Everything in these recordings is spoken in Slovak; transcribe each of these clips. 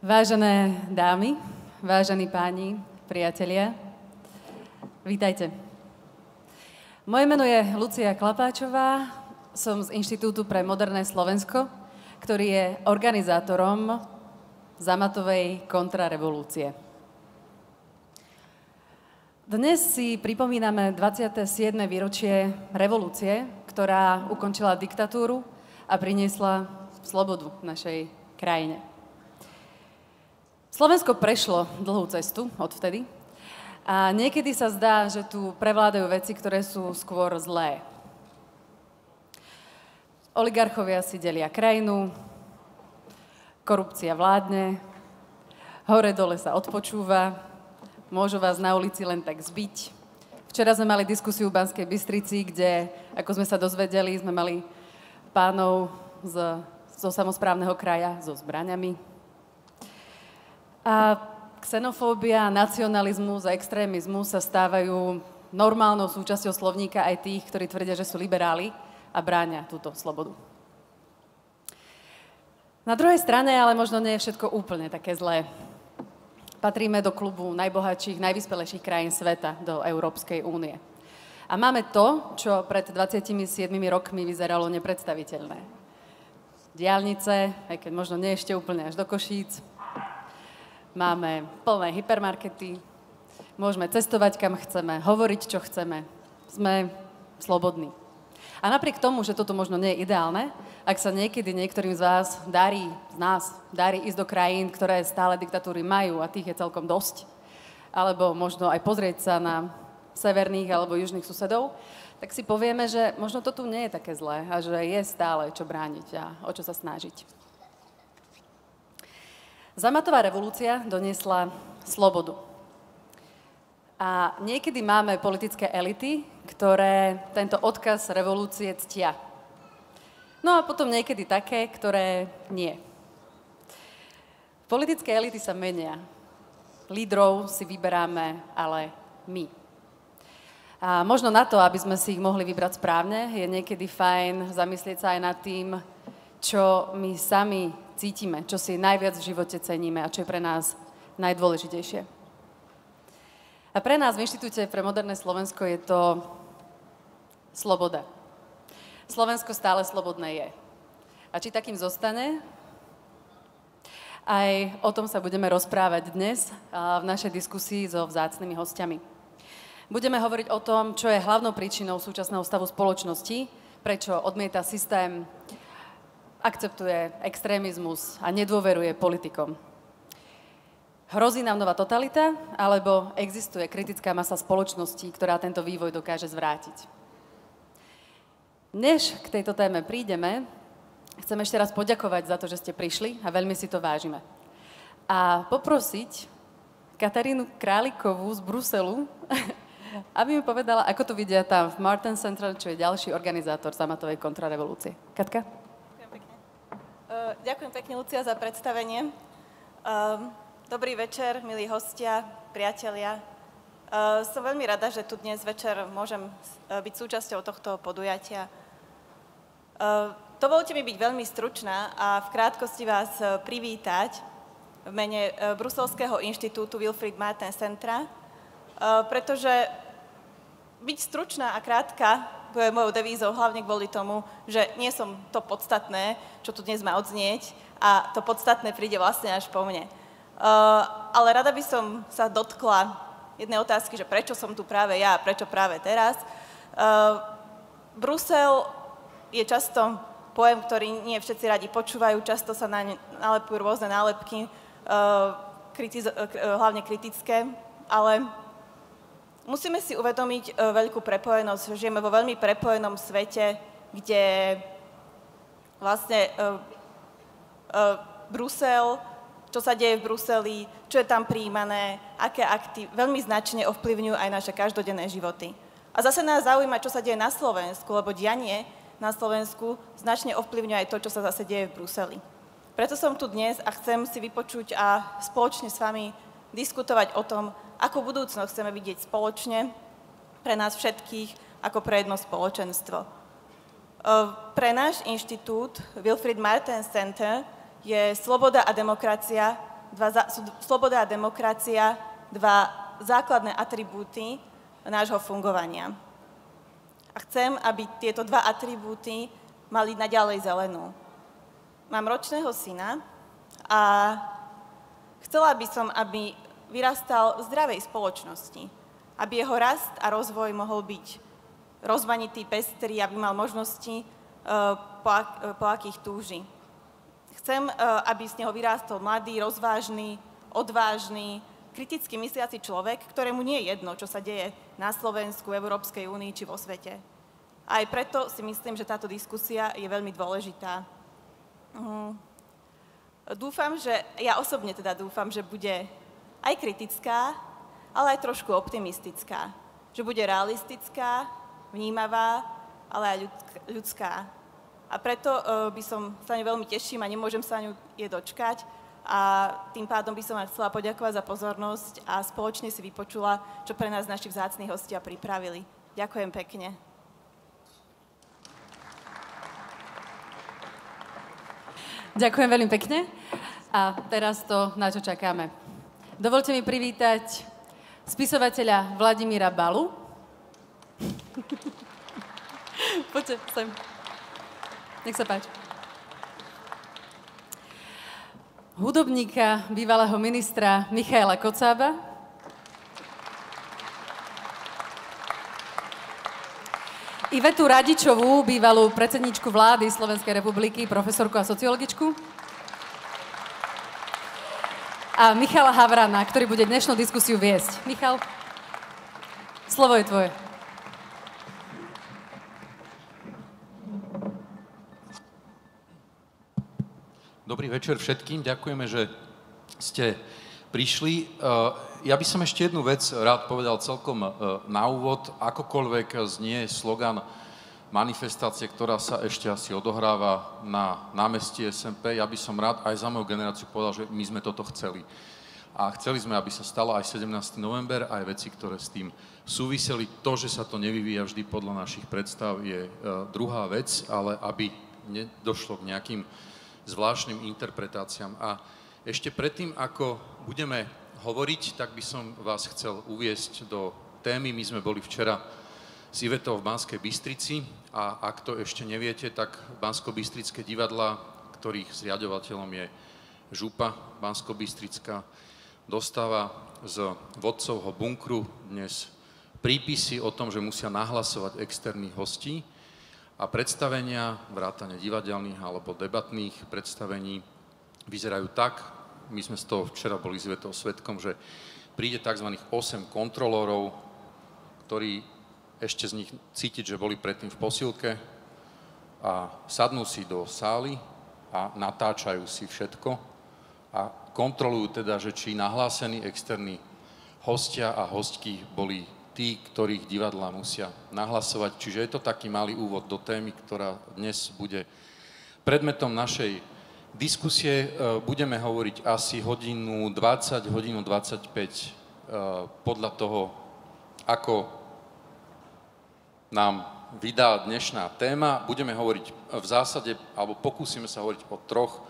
Vážené dámy, vážení páni, priatelia, vítajte. Moje meno je Lucia Klapáčová, som z Inštitútu pre moderné Slovensko, ktorý je organizátorom Zamatovej kontrarevolúcie. Dnes si pripomíname 27. výročie revolúcie, ktorá ukončila diktatúru a priniesla slobodu našej krajine. Slovensko prešlo dlhú cestu odvtedy a niekedy sa zdá, že tu prevládajú veci, ktoré sú skôr zlé. Oligarchovia si delia krajinu, korupcia vládne, hore-dole sa odpočúva, môžu vás na ulici len tak zbiť. Včera sme mali diskusiu v Banskej Bystrici, kde, ako sme sa dozvedeli, sme mali pánov zo samosprávneho kraja so zbraňami. A xenofóbia, nacionalizmus a extrémizmus sa stávajú normálnou súčasťou slovníka aj tých, ktorí tvrdia, že sú liberáli a bránia túto slobodu. Na druhej strane ale možno nie je všetko úplne také zlé. Patríme do klubu najbohatších, najvyspelejších krajín sveta, do Európskej únie. A máme to, čo pred 27 rokmi vyzeralo nepredstaviteľné. Diaľnice, aj keď možno nie ešte úplne až do Košíc. Máme plné hypermarkety, môžeme cestovať kam chceme, hovoriť čo chceme. Sme slobodní. A napriek tomu, že toto možno nie je ideálne, ak sa niekedy niektorým z vás darí ísť do krajín, ktoré stále diktatúry majú a tých je celkom dosť, alebo možno aj pozrieť sa na severných alebo južných susedov, tak si povieme, že možno to tu nie je také zlé a že je stále čo brániť a o čo sa snažiť. Zamatová revolúcia doniesla slobodu. A niekedy máme politické elity, ktoré tento odkaz revolúcie ctia. No a potom niekedy také, ktoré nie. Politické elity sa menia. Lídrov si vyberáme ale my. A možno na to, aby sme si ich mohli vybrať správne, je niekedy fajn zamyslieť sa aj nad tým, čo my sami cítime, čo si najviac v živote ceníme a čo je pre nás najdôležitejšie. A pre nás v Inštitúte pre moderné Slovensko je to sloboda. Slovensko stále slobodné je. A či takým zostane? Aj o tom sa budeme rozprávať dnes v našej diskusii so vzácnymi hostiami. Budeme hovoriť o tom, čo je hlavnou príčinou súčasného stavu spoločnosti, prečo odmieta systém, akceptuje extrémizmus a nedôveruje politikom. Hrozí nám nová totalita, alebo existuje kritická masa spoločnosti, ktorá tento vývoj dokáže zvrátiť? Než k tejto téme prídeme, chcem ešte raz poďakovať za to, že ste prišli a veľmi si to vážime. A poprosiť Katarínu Králikovú z Bruselu, aby mi povedala, ako to vidia tam v Martin Center, čo je ďalší organizátor Zamatovej kontrarevolúcie. Katka? Ďakujem pekne, Lucia, za predstavenie. Dobrý večer, milí hostia, priatelia. Som veľmi rada, že tu dnes večer môžem byť súčasťou tohto podujatia. Dovoľte mi byť veľmi stručná a v krátkosti vás privítať v mene Bruselského inštitútu Wilfried Martin Centra, pretože byť stručná a krátka to je mojou devízou, hlavne kvôli tomu, že nie som to podstatné, čo tu dnes má odznieť, a to podstatné príde vlastne až po mne. Ale rada by som sa dotkla jednej otázky, že prečo som tu práve ja a prečo práve teraz. Brusel je často pojem, ktorý nie všetci radi počúvajú, často sa nalepujú rôzne nálepky, hlavne kritické, ale musíme si uvedomiť veľkú prepojenosť. Žijeme vo veľmi prepojenom svete, kde vlastne Brusel, čo sa deje v Bruseli, čo je tam prijímané, aké akty veľmi značne ovplyvňujú aj naše každodenné životy. A zase nás zaujíma, čo sa deje na Slovensku, lebo dianie na Slovensku značne ovplyvňuje aj to, čo sa zase deje v Bruseli. Preto som tu dnes a chcem si vypočuť a spoločne s vami diskutovať o tom, akú budúcnosť chceme vidieť spoločne pre nás všetkých ako pre jedno spoločenstvo. Pre náš inštitút Wilfried Martin Center je sloboda a demokracia sú sloboda a demokracia dva základné atribúty nášho fungovania. A chcem, aby tieto dva atribúty mali naďalej zelenú. Mám ročného syna a chcela by som, aby vyrastal v zdravej spoločnosti, aby jeho rast a rozvoj mohol byť rozmanitý, pestrý, aby mal možnosti, po akých túži. Chcem, aby z neho vyrástol mladý, rozvážny, odvážny, kriticky mysliaci človek, ktorému nie je jedno, čo sa deje na Slovensku, Európskej únii či vo svete. A aj preto si myslím, že táto diskusia je veľmi dôležitá. Ja osobne dúfam, že bude aj kritická, ale aj trošku optimistická. Že bude realistická, vnímavá, ale aj ľudská. A preto sa ňu veľmi teším a nemôžem sa ňu dočkať. A tým pádom by som vám chcela poďakovať za pozornosť a spoločne si vypočula, čo pre nás naši vzácni hostia pripravili. Ďakujem pekne. Ďakujem veľmi pekne. A teraz to, na čo čakáme. Dovolte mi privítať spisovateľa Vladimíra Balu. Poďte sem. Nech sa páči. Hudobníka, bývalého ministra Michaela Kocába. Ivetu Radičovú, bývalú predsedníčku vlády Slovenskej republiky, profesorku a sociologičku. A Michala Havrana, ktorý bude dnešnú diskusiu viesť. Michal, slovo je tvoje. Dobrý večer všetkým, ďakujeme, že ste prišli. Ja by som ešte jednu vec rád povedal celkom na úvod. Akokoľvek znie slogan manifestácie, ktorá sa ešte asi odohráva na námestí SMP, ja by som rád aj za moju generáciu povedal, že my sme toto chceli. A chceli sme, aby sa stalo aj 17. november, aj veci, ktoré s tým súviseli. To, že sa to nevyvíja vždy podľa našich predstav, je druhá vec, ale aby nedošlo k nejakým zvláštnym interpretáciám. A ešte predtým, ako budeme hovoriť, tak by som vás chcel uviesť do témy. My sme boli včera s Ivetou v Banskej Bystrici a ak to ešte neviete, tak Banskobystrické divadlá, ktorých zriaďovateľom je župa Banskobystrická, dostáva z vodcovho bunkru dnes prípisy o tom, že musia nahlasovať externých hostí a predstavenia, vrátane divadelných alebo debatných predstavení vyzerajú tak, my sme z toho včera boli s Ivetou svedkom, že príde tzv. 8 kontrolórov, ktorí ešte z nich cítiť, že boli predtým v posilke a sadnú si do sály a natáčajú si všetko a kontrolujú teda, že či nahlásení externí hostia a hostky boli tí, ktorých divadlá musia nahlasovať. Čiže je to taký malý úvod do témy, ktorá dnes bude predmetom našej diskusie. Budeme hovoriť asi hodinu 20, hodinu 25 podľa toho, ako nám vydá dnešná téma. Budeme hovoriť v zásade, alebo pokúsime sa hovoriť o troch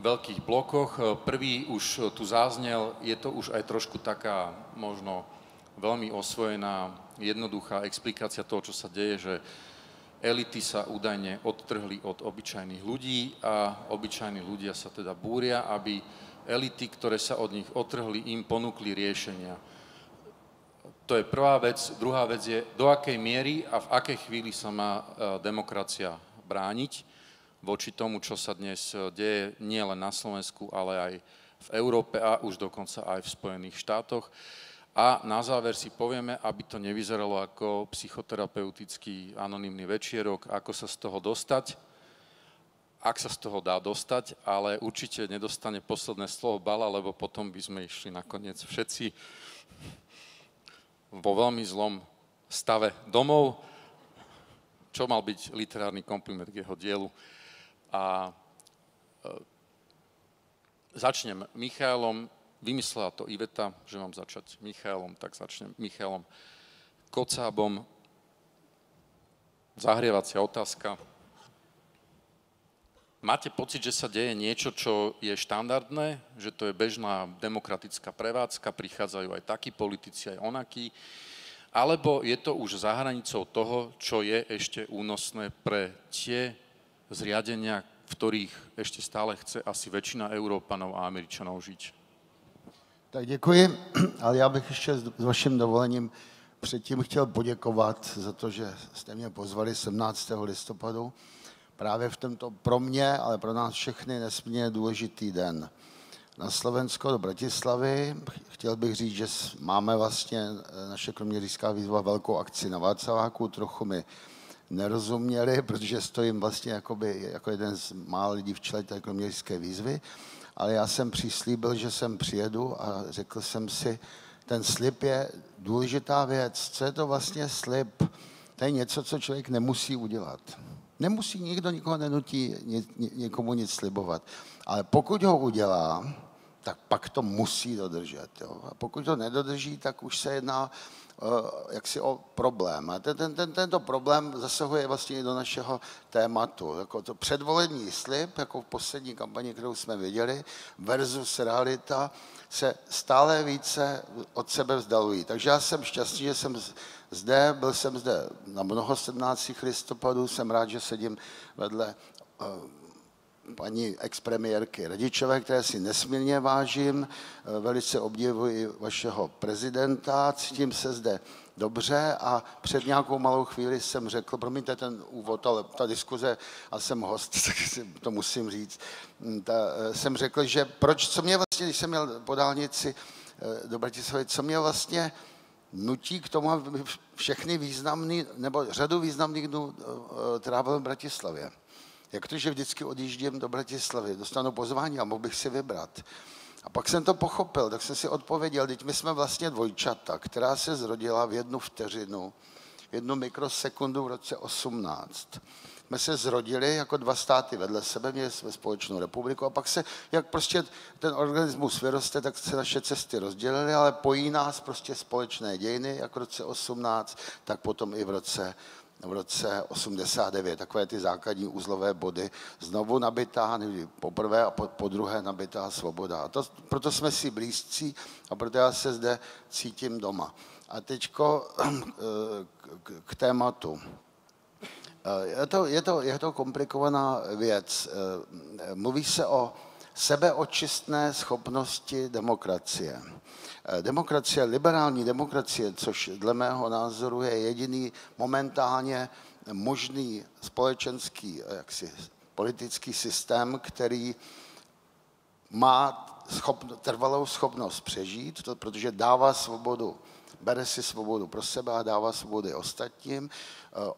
veľkých blokoch. Prvý už tu zaznel, je to už aj trošku taká možno veľmi osvojená, jednoduchá explikácia toho, čo sa deje, že elity sa údajne odtrhli od obyčajných ľudí a obyčajní ľudia sa teda búria, aby elity, ktoré sa od nich odtrhli, im ponúkli riešenia. To je prvá vec. Druhá vec je, do akej miery a v akej chvíli sa má demokracia brániť voči tomu, čo sa dnes deje nielen na Slovensku, ale aj v Európe a už dokonca aj v Spojených štátoch. A na záver si povieme, aby to nevyzeralo ako psychoterapeutický anonymný večierok, ako sa z toho dostať, ak sa z toho dá dostať, ale určite nedostane posledné slovo Bala, lebo potom by sme išli nakoniec všetci vo veľmi zlom stave domov, čo mal byť literárny kompliment k jeho dielu. A začnem Michaelom. Vymyslela to Iveta, že mám začať Michaelom, tak začnem Michaelom Kocábom. Zahrievacia otázka. Máte pocit, že sa deje niečo, čo je štandardné, že to je bežná demokratická prevádzka, prichádzajú aj takí politici, aj onakí, alebo je to už za hranicou toho, čo je ešte únosné pre tie zriadenia, v ktorých ešte stále chce asi väčšina Európanov a Američanov žiť? Tak děkuji, ale já bych ještě s vaším dovolením předtím chtěl poděkovat za to, že jste mě pozvali 17. listopadu právě v tomto pro mě, ale pro nás všechny nesmírně důležitý den. Na Slovensko do Bratislavy chtěl bych říct, že máme vlastně naše kroměřížská výzva velkou akci na Václaváku, trochu mi nerozuměli, protože stojím vlastně jako jeden z mála lidí v čele té kroměřížské výzvy, ale já jsem přislíbil, že sem přijedu a řekl jsem si, ten slib je důležitá věc. Co je to vlastně slib? To je něco, co člověk nemusí udělat. Nemusí, nikdo nikoho nenutí nikomu nic slibovat. Ale pokud ho udělá, tak pak to musí dodržet. Jo? A pokud to nedodrží, tak už se jedná jaksi o problém. A tento problém zasahuje vlastně i do našeho tématu. Jako to předvolební slib, jako v poslední kampani, kterou jsme viděli, versus realita, se stále více od sebe vzdalují. Takže já jsem šťastný, že jsem zde, byl jsem zde na mnoho 17. listopadů, jsem rád, že sedím vedle paní expremiérky Radičové, které si nesmírně vážím, velice obdivuji vašeho prezidenta, cítím se zde dobře a před nějakou malou chvíli jsem řekl, promiňte ten úvod, ale ta diskuze, a jsem host, tak si to musím říct, jsem řekl, že co mě vlastně, když jsem měl po dálnici do Bratislavy, co mě vlastně nutí k tomu, aby všechny významný, nebo řadu významných dnů trávil v Bratislavě. Jak to, že vždycky odjíždím do Bratislavy, dostanu pozvání a mohl bych si vybrat. A pak jsem to pochopil, tak jsem si odpověděl, teď my jsme vlastně dvojčata, která se zrodila v jednu vteřinu, v jednu mikrosekundu v roce 18. Jsme se zrodili jako dva státy vedle sebe, měli jsme společnou republiku a pak se, jak prostě ten organismus vyroste, tak se naše cesty rozdělily, ale pojí nás prostě společné dějiny, jak v roce 18, tak potom i v roce 89, takové ty základní uzlové body, znovu nabitá, poprvé a po druhé nabitá svoboda. A proto jsme si blízcí a proto já se zde cítím doma. A teďko k tématu. Je to komplikovaná věc. Mluví se o sebeočistné schopnosti demokracie. Demokracie, liberální demokracie, což dle mého názoru je jediný momentálně možný společenský, politický systém, který má trvalou schopnost přežít, protože dává svobodu, bere si svobodu pro sebe a dává svobody ostatním,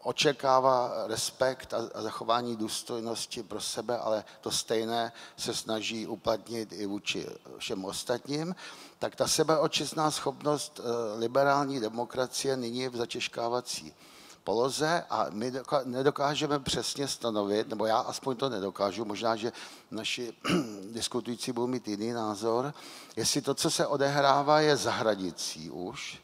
očekává respekt a zachování důstojnosti pro sebe, ale to stejné se snaží uplatnit i vůči všem ostatním, tak ta sebeočistná schopnost liberální demokracie nyní je v zatěžkávací poloze a my nedokážeme přesně stanovit, nebo já aspoň to nedokážu, možná, že naši diskutující budou mít jiný názor, jestli to, co se odehrává, je za hranicí už,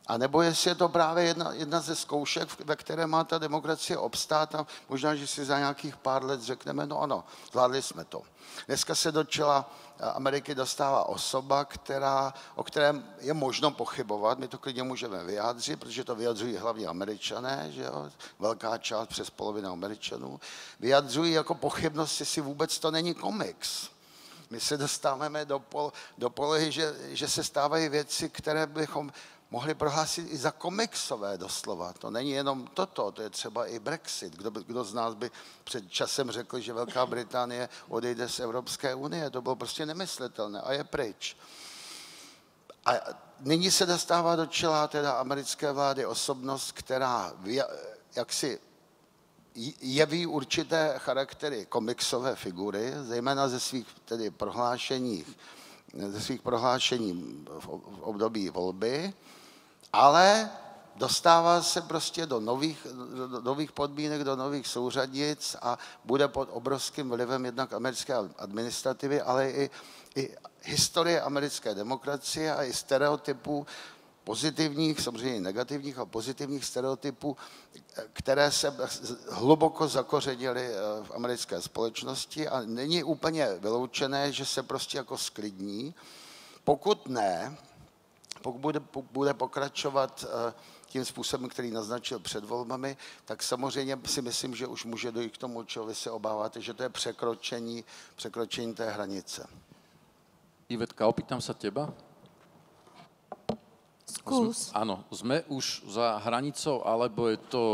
a nebo jestli je to právě jedna ze zkoušek, ve které má ta demokracie obstát a možná, že si za nějakých pár let řekneme, no ano, zvládli jsme to. Dneska se do čela Ameriky dostává osoba, o kterém je možno pochybovat, my to klidně můžeme vyjádřit, protože to vyjadřují hlavně Američané, že jo? Velká část, přes polovina Američanů, vyjadřují jako pochybnost, jestli vůbec to není komiks. My se dostáváme do polohy, že se stávají věci, které bychom mohli prohlásit i za komiksové doslova. To není jenom toto, to je třeba i Brexit. Kdo z nás by před časem řekl, že Velká Británie odejde z Evropské unie? To bylo prostě nemyslitelné a je pryč. A nyní se dostává do čela teda americké vlády osobnost, která jaksi jeví určité charaktery komiksové figury, zejména ze svých prohlášení v období volby, ale dostává se prostě do nových podmínek, do nových souřadnic a bude pod obrovským vlivem jednak americké administrativy, ale i historie americké demokracie a i stereotypů pozitivních, samozřejmě i negativních a pozitivních stereotypů, které se hluboko zakořenily v americké společnosti a není úplně vyloučené, že se prostě jako sklidní. Pokud bude pokračovat tím způsobem, který naznačil před volbami, tak samozřejmě si myslím, že už může dojít k tomu, čeho vy se obáváte, že to je překročení té hranice. Ivetka, opýtam sa teba. Skús. Áno, sme už za hranicou, alebo je to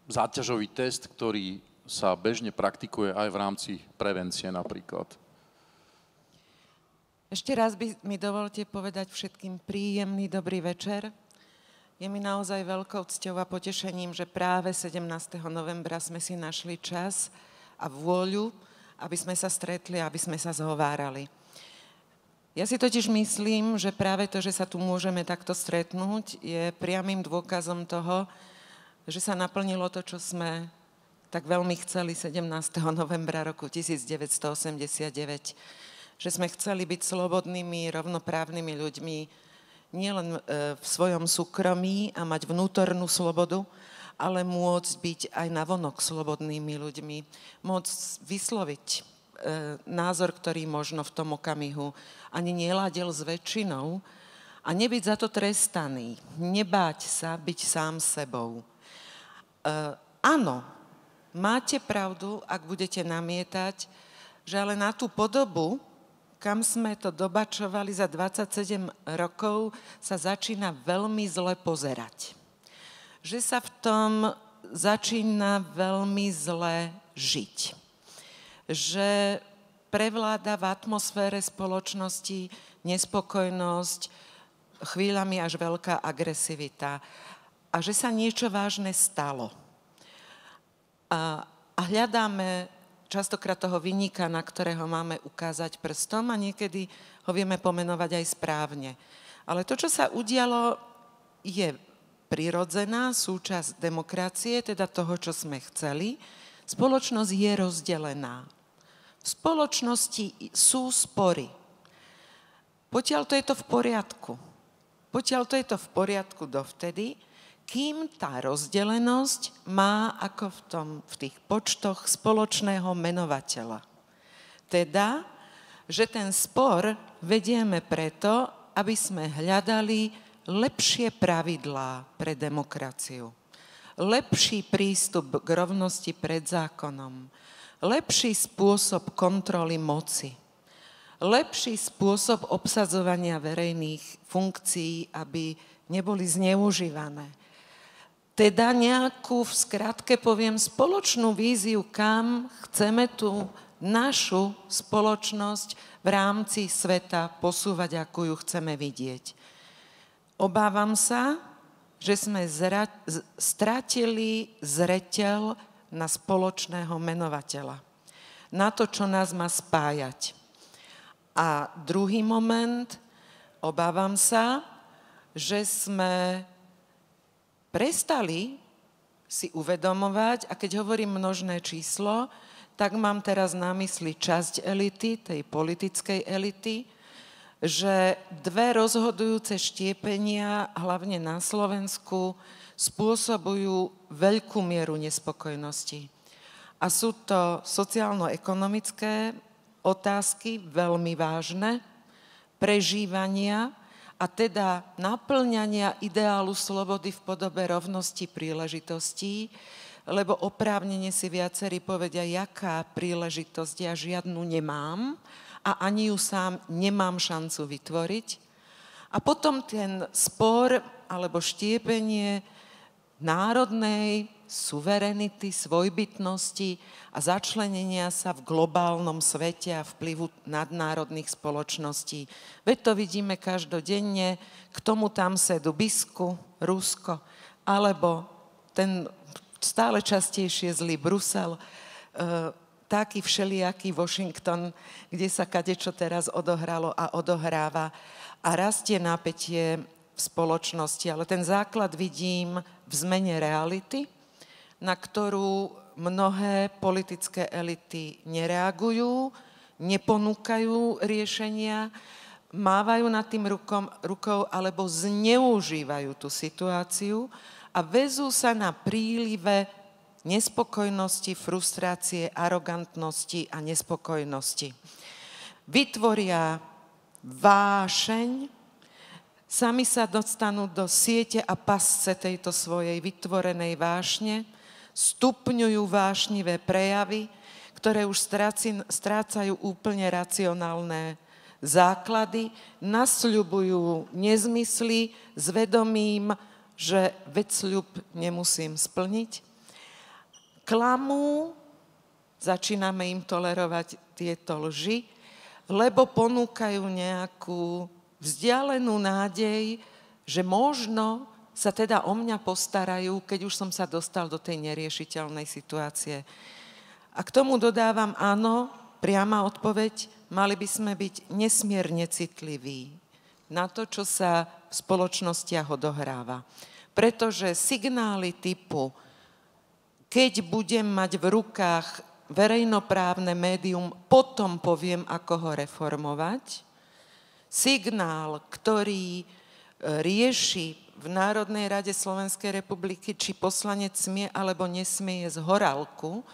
záťažový test, ktorý sa bežne praktikuje aj v rámci prevencie napríklad? Ešte raz by mi dovolte povedať všetkým príjemný dobrý večer. Je mi naozaj veľkou cťou a potešením, že práve 17. novembra sme si našli čas a vôľu, aby sme sa stretli, aby sme sa zhovárali. Ja si totiž myslím, že práve to, že sa tu môžeme takto stretnúť, je priamym dôkazom toho, že sa naplnilo to, čo sme tak veľmi chceli 17. novembra roku 1989. Že sme chceli byť slobodnými, rovnoprávnymi ľuďmi, nielen v svojom súkromí a mať vnútornú slobodu, ale môcť byť aj navonok slobodnými ľuďmi, môcť vysloviť názor, ktorý možno v tom okamihu ani neladil s väčšinou a nebyť za to trestaný, nebáť sa byť sám sebou. Áno, máte pravdu, ak budete namietať, že ale na tú podobu, kam sme to dobačovali za 27 rokov, sa začína veľmi zle pozerať. Že sa v tom začína veľmi zle žiť. Že prevláda v atmosfére spoločnosti nespokojnosť, chvíľami až veľká agresivita. A že sa niečo vážne stalo. A hľadáme častokrát toho vinníka, na ktorého máme ukázať prstom a niekedy ho vieme pomenovať aj správne. Ale to, čo sa udialo, je prirodzená súčasť demokracie, teda toho, čo sme chceli. Spoločnosť je rozdelená. V spoločnosti sú spory. Potiaľ to je to v poriadku. Potiaľ to je to v poriadku dovtedy, kým tá rozdelenosť má ako v tých počtoch spoločného menovateľa. Teda, že ten spor vedieme preto, aby sme hľadali lepšie pravidlá pre demokraciu, lepší prístup k rovnosti pred zákonom, lepší spôsob kontroly moci, lepší spôsob obsadzovania verejných funkcií, aby neboli zneužívané. Teda nejakú, v skratke poviem, spoločnú víziu, kam chceme tú našu spoločnosť v rámci sveta posúvať, ako ju chceme vidieť. Obávam sa, že sme stratili zreteľ na spoločného menovateľa. Na to, čo nás má spájať. A druhý moment, obávam sa, že sme prestali si uvedomovať, a keď hovorím množné číslo, tak mám teraz na mysli časť elity, tej politickej elity, že 2 rozhodujúce štiepenia, hlavne na Slovensku, spôsobujú veľkú mieru nespokojnosti. A sú to sociálno-ekonomické otázky, veľmi vážne, prežívania, a teda naplňania ideálu slobody v podobe rovnosti príležitostí, lebo oprávnene si viacerí povedia, jaká príležitosť, ja žiadnu nemám a ani ju sám nemám šancu vytvoriť. A potom ten spor alebo štiepenie národnej suverenity, svojbytnosti a začlenenia sa v globálnom svete a vplyvu nadnárodných spoločností. Veď to vidíme každodenne, k tomu tam sedú Bisku, Rusko, alebo ten stále častejšie zlý Brusel, taký všelijaký Washington, kde sa kadečo teraz odohralo a odohráva a rastie napätie v spoločnosti. Ale ten základ vidím v zmene reality, na ktorú mnohé politické elity nereagujú, neponúkajú riešenia. mávajú nad tým rukou alebo zneužívajú tú situáciu a vezú sa na prílive nespokojnosti, frustrácie, arogantnosti a nespokojnosti. Vytvoria vášeň, sami sa dostanú do siete a pasce tejto svojej vytvorenej vášne, stupňujú vášnivé prejavy, ktoré už strácajú úplne racionálne základy, nasľubujú nezmysly s vedomím, že sľub nemusím splniť. Klamú, začíname im tolerovať tieto lži, lebo ponúkajú nejakú vzdialenú nádej, že možno sa teda o mňa postarajú, keď už som sa dostal do tej neriešiteľnej situácie. A k tomu dodávam áno, priama odpoveď, mali by sme byť nesmierne citliví na to, čo sa v spoločnostiach odohráva. Pretože signály typu, keď budem mať v rukách verejnoprávne médium, potom poviem, ako ho reformovať. Signál, ktorý rieši v Národnej rade Slovenskej republiky, či poslanec smie alebo nesmie jesť horálku,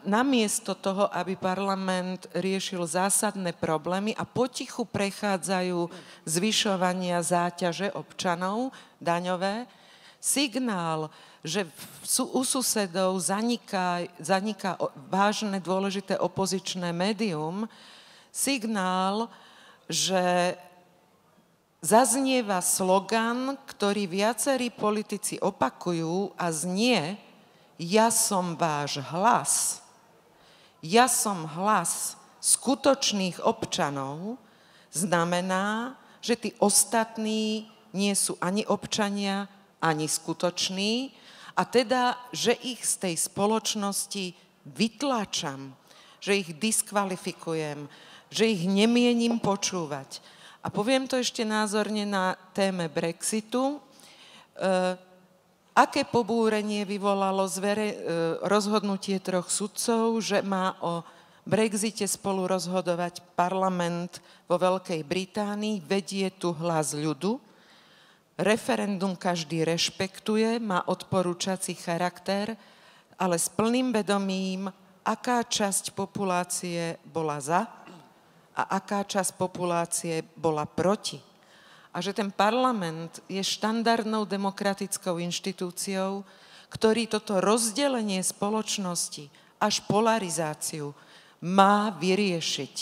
namiesto toho, aby parlament riešil zásadné problémy a potichu prechádzajú zvyšovania záťaže občanov daňové, signál, že u susedov zaniká vážne dôležité opozičné médium, signál, že zaznieva slogan, ktorý viacerí politici opakujú a znie: ja som váš hlas. Ja som hlas skutočných občanov, znamená, že tí ostatní nie sú ani občania, ani skutoční, a teda, že ich z tej spoločnosti vytláčam, že ich diskvalifikujem, že ich nemienim počúvať. A poviem to ešte názorne na téme Brexitu. Aké pobúrenie vyvolalo rozhodnutie 3 sudcov, že má o Brexite spolu rozhodovať parlament vo Veľkej Británii, vedie tu hlas ľudu. Referendum každý rešpektuje, má odporúčací charakter, ale s plným vedomím, aká časť populácie bola za a aká časť populácie bola proti. A že ten parlament je štandardnou demokratickou inštitúciou, ktorý toto rozdelenie spoločnosti až polarizáciu má vyriešiť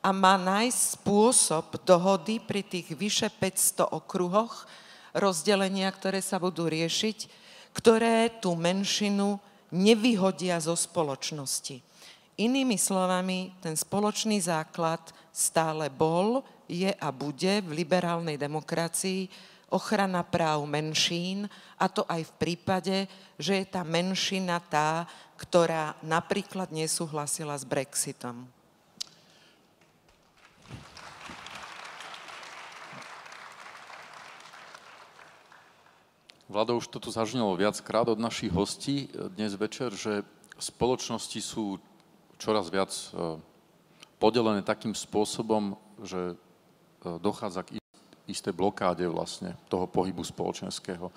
a má nájsť spôsob dohody pri tých vyše 500 okruhoch rozdelenia, ktoré sa budú riešiť, ktoré tú menšinu nevyhodia zo spoločnosti. Inými slovami, ten spoločný základ stále bol, je a bude v liberálnej demokracii ochrana práv menšín, a to aj v prípade, že je tá menšina tá, ktorá napríklad nesúhlasila s Brexitom. Vlado, už to tu zaznelo viackrát od našich hostí dnes večer, že spoločnosti sú čoraz viac podelené takým spôsobom, že dochádza k isté blokáde vlastne toho pohybu spoločenského.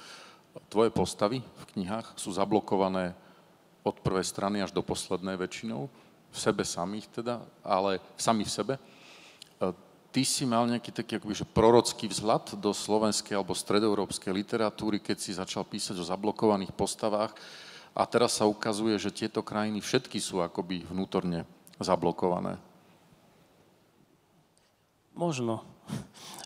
Tvoje postavy v knihách sú zablokované od prvej strany až do poslednej väčšinou, v sebe samých teda, ale sami v sebe. Ty si mal nejaký taký akoby, že prorocký vzhľad do slovenskej alebo stredoeurópskej literatúry, keď si začal písať o zablokovaných postavách, a teraz sa ukazuje, že tieto krajiny všetky sú akoby vnútorne zablokované. Možno,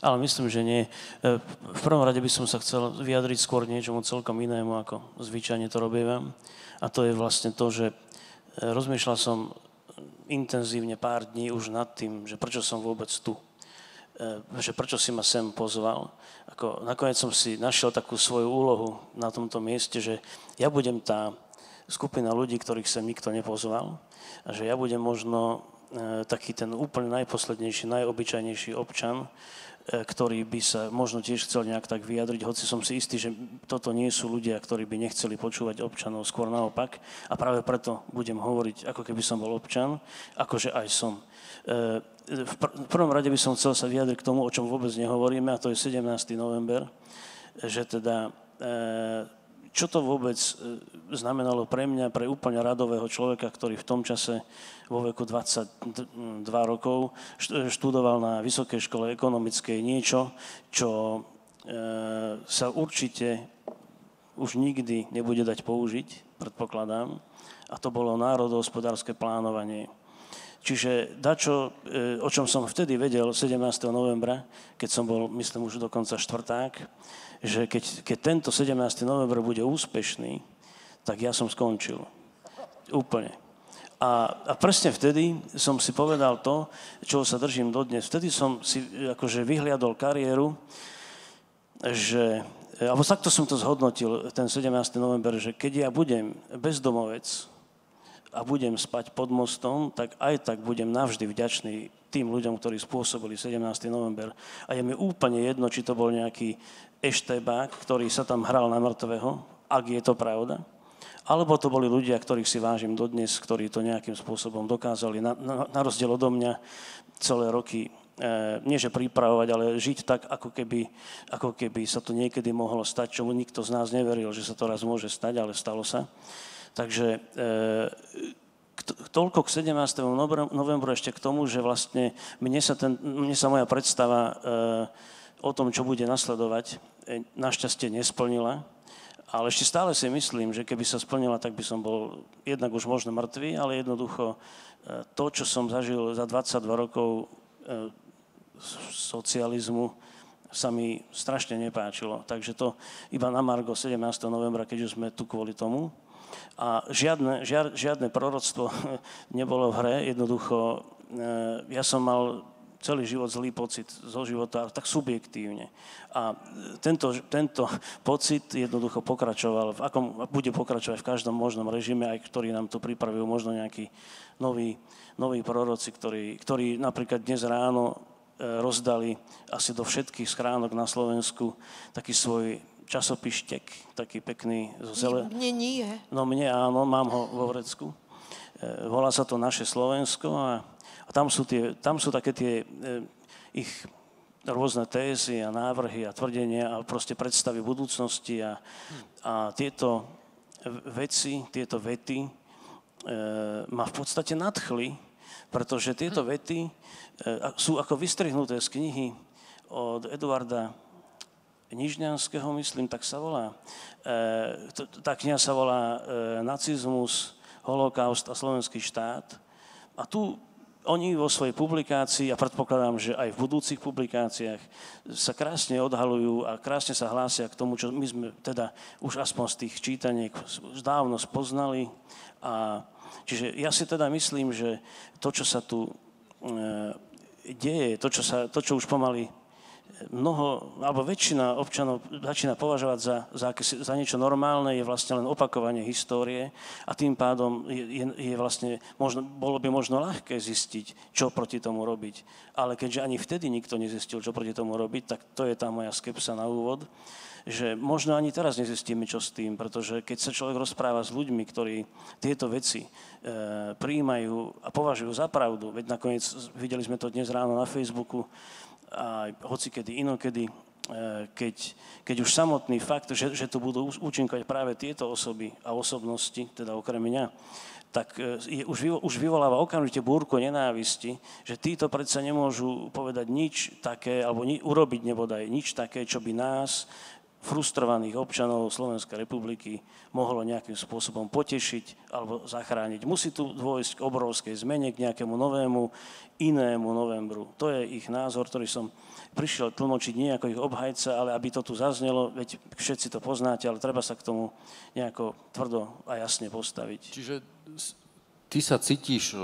ale myslím, že nie. V prvom rade by som sa chcel vyjadriť skôr niečomu celkom inému, ako zvyčajne to robím. A to je vlastne to, že rozmýšľal som intenzívne pár dní už nad tým, že prečo som vôbec tu. Že prečo si ma sem pozval. Nakoniec som si našiel takú svoju úlohu na tomto mieste, že ja budem tá skupina ľudí, ktorých sem nikto nepozval, a že ja budem možno taký ten úplne najposlednejší, najobyčajnejší občan, ktorý by sa možno tiež chcel nejak tak vyjadriť, hoci som si istý, že toto nie sú ľudia, ktorí by nechceli počúvať občanov, skôr naopak. A práve preto budem hovoriť, ako keby som bol občan, akože aj som. V prvom rade by som chcel sa vyjadriť k tomu, o čom vôbec nehovoríme, a to je 17. november, že teda čo to vôbec znamenalo pre mňa, pre úplne radového človeka, ktorý v tom čase vo veku 22 rokov študoval na Vysokej škole ekonomickej niečo, čo sa určite už nikdy nebude dať použiť, predpokladám, a to bolo národohospodárske plánovanie. Čiže dačo, o čom som vtedy vedel 17. novembra, keď som bol, myslím, už dokonca štvrták, že keď tento 17. november bude úspešný, tak ja som skončil. Úplne. A presne vtedy som si povedal to, čoho sa držím dodnes. Vtedy som si akože vyhliadol kariéru, alebo takto som to zhodnotil, ten 17. november, že keď ja budem bezdomovec a budem spať pod mostom, tak aj tak budem navždy vďačný tým ľuďom, ktorí spôsobili 17. november. A je mi úplne jedno, či to bol nejaký eštebák, ktorý sa tam hral na mŕtvého, ak je to pravda, alebo to boli ľudia, ktorých si vážim dodnes, ktorí to nejakým spôsobom dokázali, na rozdiel odo mňa, celé roky, nie že pripravovať, ale žiť tak, ako keby sa to niekedy mohlo stať, čomu nikto z nás neveril, že sa to raz môže stať, ale stalo sa. Takže toľko k 17. novembru ešte k tomu, že vlastne mne sa moja predstava o tom, čo bude nasledovať, našťastie nesplnila. Ale ešte stále si myslím, že keby sa splnila, tak by som bol jednak už možno mŕtvý, ale jednoducho to, čo som zažil za 22 rokov socializmu, sa mi strašne nepáčilo. Takže to iba na margo 17. novembra, keď už sme tu kvôli tomu. A žiadne proroctvo nebolo v hre. Jednoducho, ja som mal celý život zlý pocit zo života, tak subjektívne. A tento pocit jednoducho pokračoval, bude pokračovať v každom možnom režime, aj ktorý nám tu pripravujú možno nejakí noví proroci, ktorí napríklad dnes ráno rozdali asi do všetkých schránok na Slovensku taký svoj časopištek, taký pekný. Mne nie. No mne áno, mám ho vo vrecku. Volá sa to Naše Slovensko a tam sú také tie ich rôzne tézy a návrhy a tvrdenia a proste predstavy budúcnosti a tieto veci, tieto vety ma v podstate nadchli, pretože tieto vety sú ako vystrihnuté z knihy od Eduarda Nižňanského, myslím, tak sa volá. Tá kniha sa volá Nacizmus, holokaust a slovenský štát. A tu oni vo svojej publikácii, a predpokladám, že aj v budúcich publikáciách, sa krásne odhalujú a krásne sa hlásia k tomu, čo my sme teda už aspoň z tých čítaniek dávno spoznali. Čiže ja si teda myslím, že to, čo sa tu deje, to, čo už pomaly alebo väčšina občanov začína považovať za niečo normálne, je vlastne len opakovanie histórie a tým pádom je vlastne bolo by možno ľahké zistiť, čo proti tomu robiť. Ale keďže ani vtedy nikto nezistil, čo proti tomu robiť, tak to je tá moja skepsa na úvod, že možno ani teraz nezistíme, čo s tým, pretože keď sa človek rozpráva s ľuďmi, ktorí tieto veci prijímajú a považujú za pravdu, veď nakoniec videli sme to dnes ráno na Facebooku, a hocikedy inokedy, keď už samotný fakt, že tu budú účinkovať práve tieto osoby a osobnosti, teda okrem mňa, tak už vyvoláva okamžite búrku nenávisti, že títo predsa nemôžu povedať nič také, alebo urobiť nebodaj nič také, čo by nás, frustrovaných občanov Slovenskej republiky, mohlo nejakým spôsobom potešiť alebo zachrániť. Musí tu dôjsť k obrovskej zmene, k nejakému inému novembru. To je ich názor, ktorý som prišiel tlmočiť nie ako ich obhajca, ale aby to tu zaznelo, veď všetci to poznáte, ale treba sa k tomu nejako tvrdo a jasne postaviť. Čiže ty sa cítiš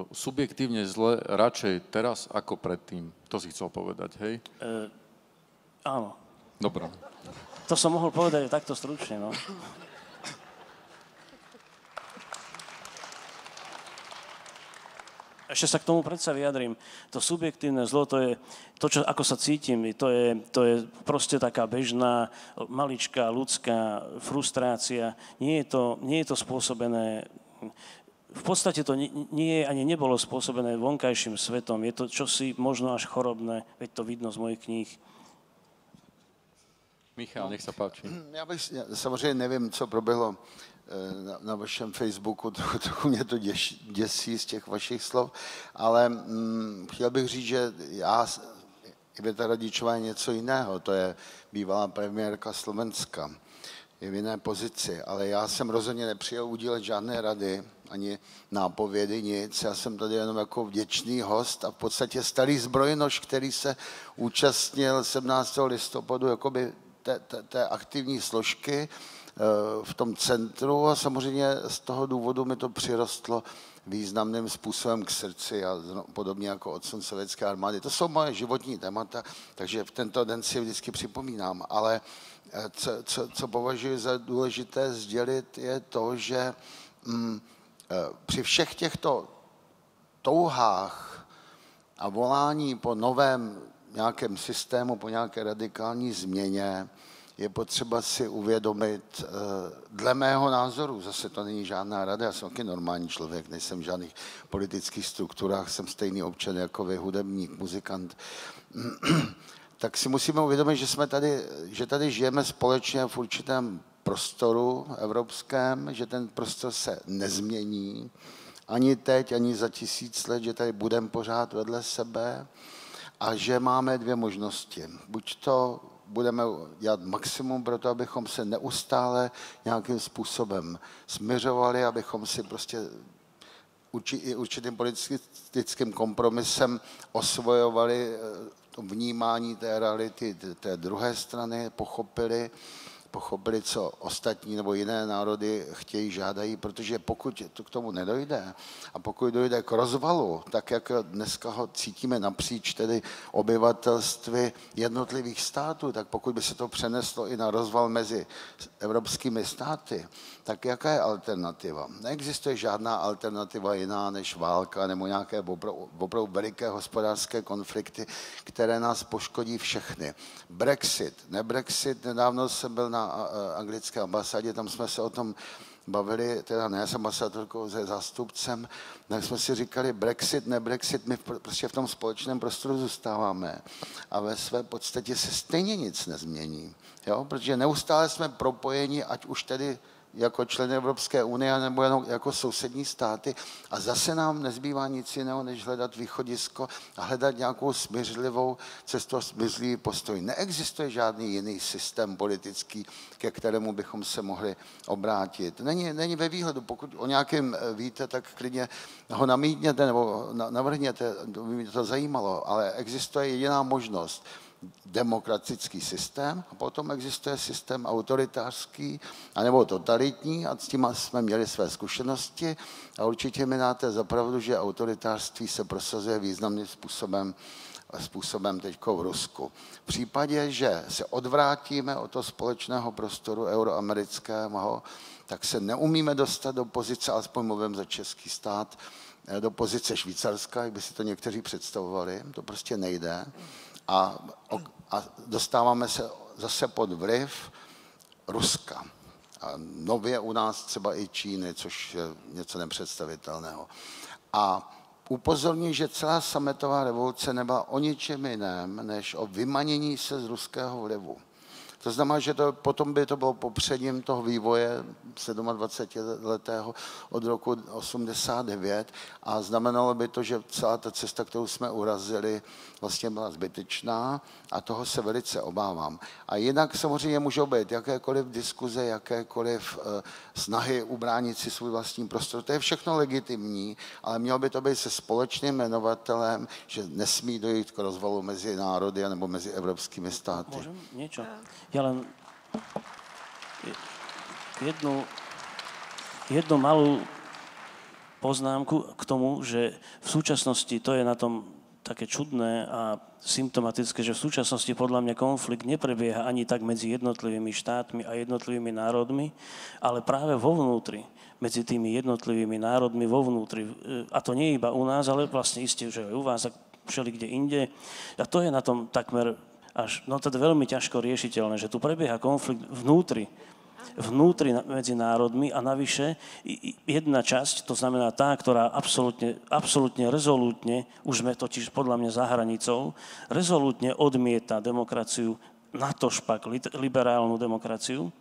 subjektívne zle radšej teraz ako predtým. To si chcel povedať, hej? Áno. Dobre. To som mohol povedať takto stručne, no. Ešte sa k tomu predsa vyjadrím. To subjektívne zlo, to je to, ako sa cítim, to je proste taká bežná, maličká, ľudská frustrácia. Nie je to spôsobené, v podstate to nie je ani nebolo spôsobené vonkajším svetom. Je to čosi možno až chorobné, veď to vidno z mojich kníh. Michal, nech sa páči. Já samozřejmě nevím, co proběhlo na vašem Facebooku, trochu mě to děsí z těch vašich slov, ale chtěl bych říct, že Iveta Radičová je něco jiného, to je bývalá premiérka Slovenska, je v jiné pozici, ale já jsem rozhodně nepřijel udělat žádné rady, ani nápovědy, nic, já jsem tady jenom jako vděčný host a v podstatě starý zbrojnož, který se účastnil 17. listopadu jakoby té aktivní složky v tom centru a samozřejmě z toho důvodu mi to přirostlo významným způsobem k srdci a podobně jako odsun sovětské armády. To jsou moje životní témata, takže v tento den si vždycky připomínám, ale co považuji za důležité sdělit je to, že při všech těchto touhách a volání po novém nějakém systému, po nějaké radikální změně, je potřeba si uvědomit, dle mého názoru, zase to není žádná rada, já jsem taky normální člověk, nejsem v žádných politických strukturách, jsem stejný občan jako vy, hudebník, muzikant, tak si musíme uvědomit, že tady žijeme společně v určitém prostoru evropském, že ten prostor se nezmění, ani teď, ani za 1000 let, že tady budeme pořád vedle sebe a že máme dvě možnosti. Buď to budeme dělat maximum pro to, abychom se neustále nějakým způsobem smiřovali, abychom si prostě určitým politickým kompromisem osvojovali to vnímání té reality té druhé strany, pochopili, co ostatní nebo jiné národy chtějí, žádají, protože pokud to k tomu nedojde a pokud dojde k rozvalu, tak jak dneska ho cítíme napříč tedy obyvatelství jednotlivých států, tak pokud by se to přeneslo i na rozval mezi evropskými státy, tak jaká je alternativa? Neexistuje žádná alternativa jiná než válka nebo nějaké opravdu veliké hospodářské konflikty, které nás poškodí všechny. Brexit, nebrexit, nedávno jsem byl na anglické ambasádě, tam jsme se o tom bavili, teda ne s ambasadorkou, se zástupcem, tak jsme si říkali Brexit, nebrexit, my prostě v tom společném prostoru zůstáváme a ve své podstatě se stejně nic nezmění, jo? Protože neustále jsme propojeni, ať už tedy jako člen Evropské unie nebo jenom jako sousední státy a zase nám nezbývá nic jiného, než hledat východisko a hledat nějakou smířlivou cestu a smířlivý postoj. Neexistuje žádný jiný systém politický, ke kterému bychom se mohli obrátit. Není ve výhledu, pokud o nějakém víte, tak klidně ho namítněte nebo navrhněte, to by mě to zajímalo, ale existuje jediná možnost. Demokratický systém a potom existuje systém autoritářský anebo totalitní a s tím jsme měli své zkušenosti a určitě mi dáte za pravdu, že autoritářství se prosazuje významným způsobem teďko v Rusku. V případě, že se odvrátíme od toho společného prostoru euroamerického, tak se neumíme dostat do pozice, alespoň mluvím za český stát, do pozice Švýcarska, jak by si to někteří představovali, to prostě nejde. A dostáváme se zase pod vliv Ruska. A nově u nás třeba i Číny, což je něco nepředstavitelného. A upozorňuji, že celá sametová revoluce nebyla o ničem jiném, než o vymanění se z ruského vlivu. To znamená, že potom by to bylo popředím toho vývoje 27letého od roku 89 a znamenalo by to, že celá ta cesta, kterou jsme urazili, vlastně byla zbytečná a toho se velice obávám. A jinak samozřejmě můžou být jakékoliv diskuze, jakékoliv snahy ubránit si svůj vlastní prostor. To je všechno legitimní, ale mělo by to být se společným jmenovatelem, že nesmí dojít k rozvalu mezi národy nebo mezi evropskými státy. Môžem niečo? Ja len jednu malú poznámku k tomu, že v súčasnosti to je na tom také čudné a symptomatické, že v súčasnosti podľa mňa konflikt neprebieha ani tak medzi jednotlivými štátmi a jednotlivými národmi, ale práve vo vnútri, medzi tými jednotlivými národmi vo vnútri. A to nie iba u nás, ale vlastne isté, že aj u vás, všelikde inde. A to je na tom takmer až, no teda veľmi ťažko riešiteľné, že tu prebieha konflikt vnútri medzi národmi a navyše jedna časť, to znamená tá, ktorá absolútne rezolútne, už sme totiž podľa mňa za hranicou, rezolútne odmieta demokraciu, natožpak liberálnu demokraciu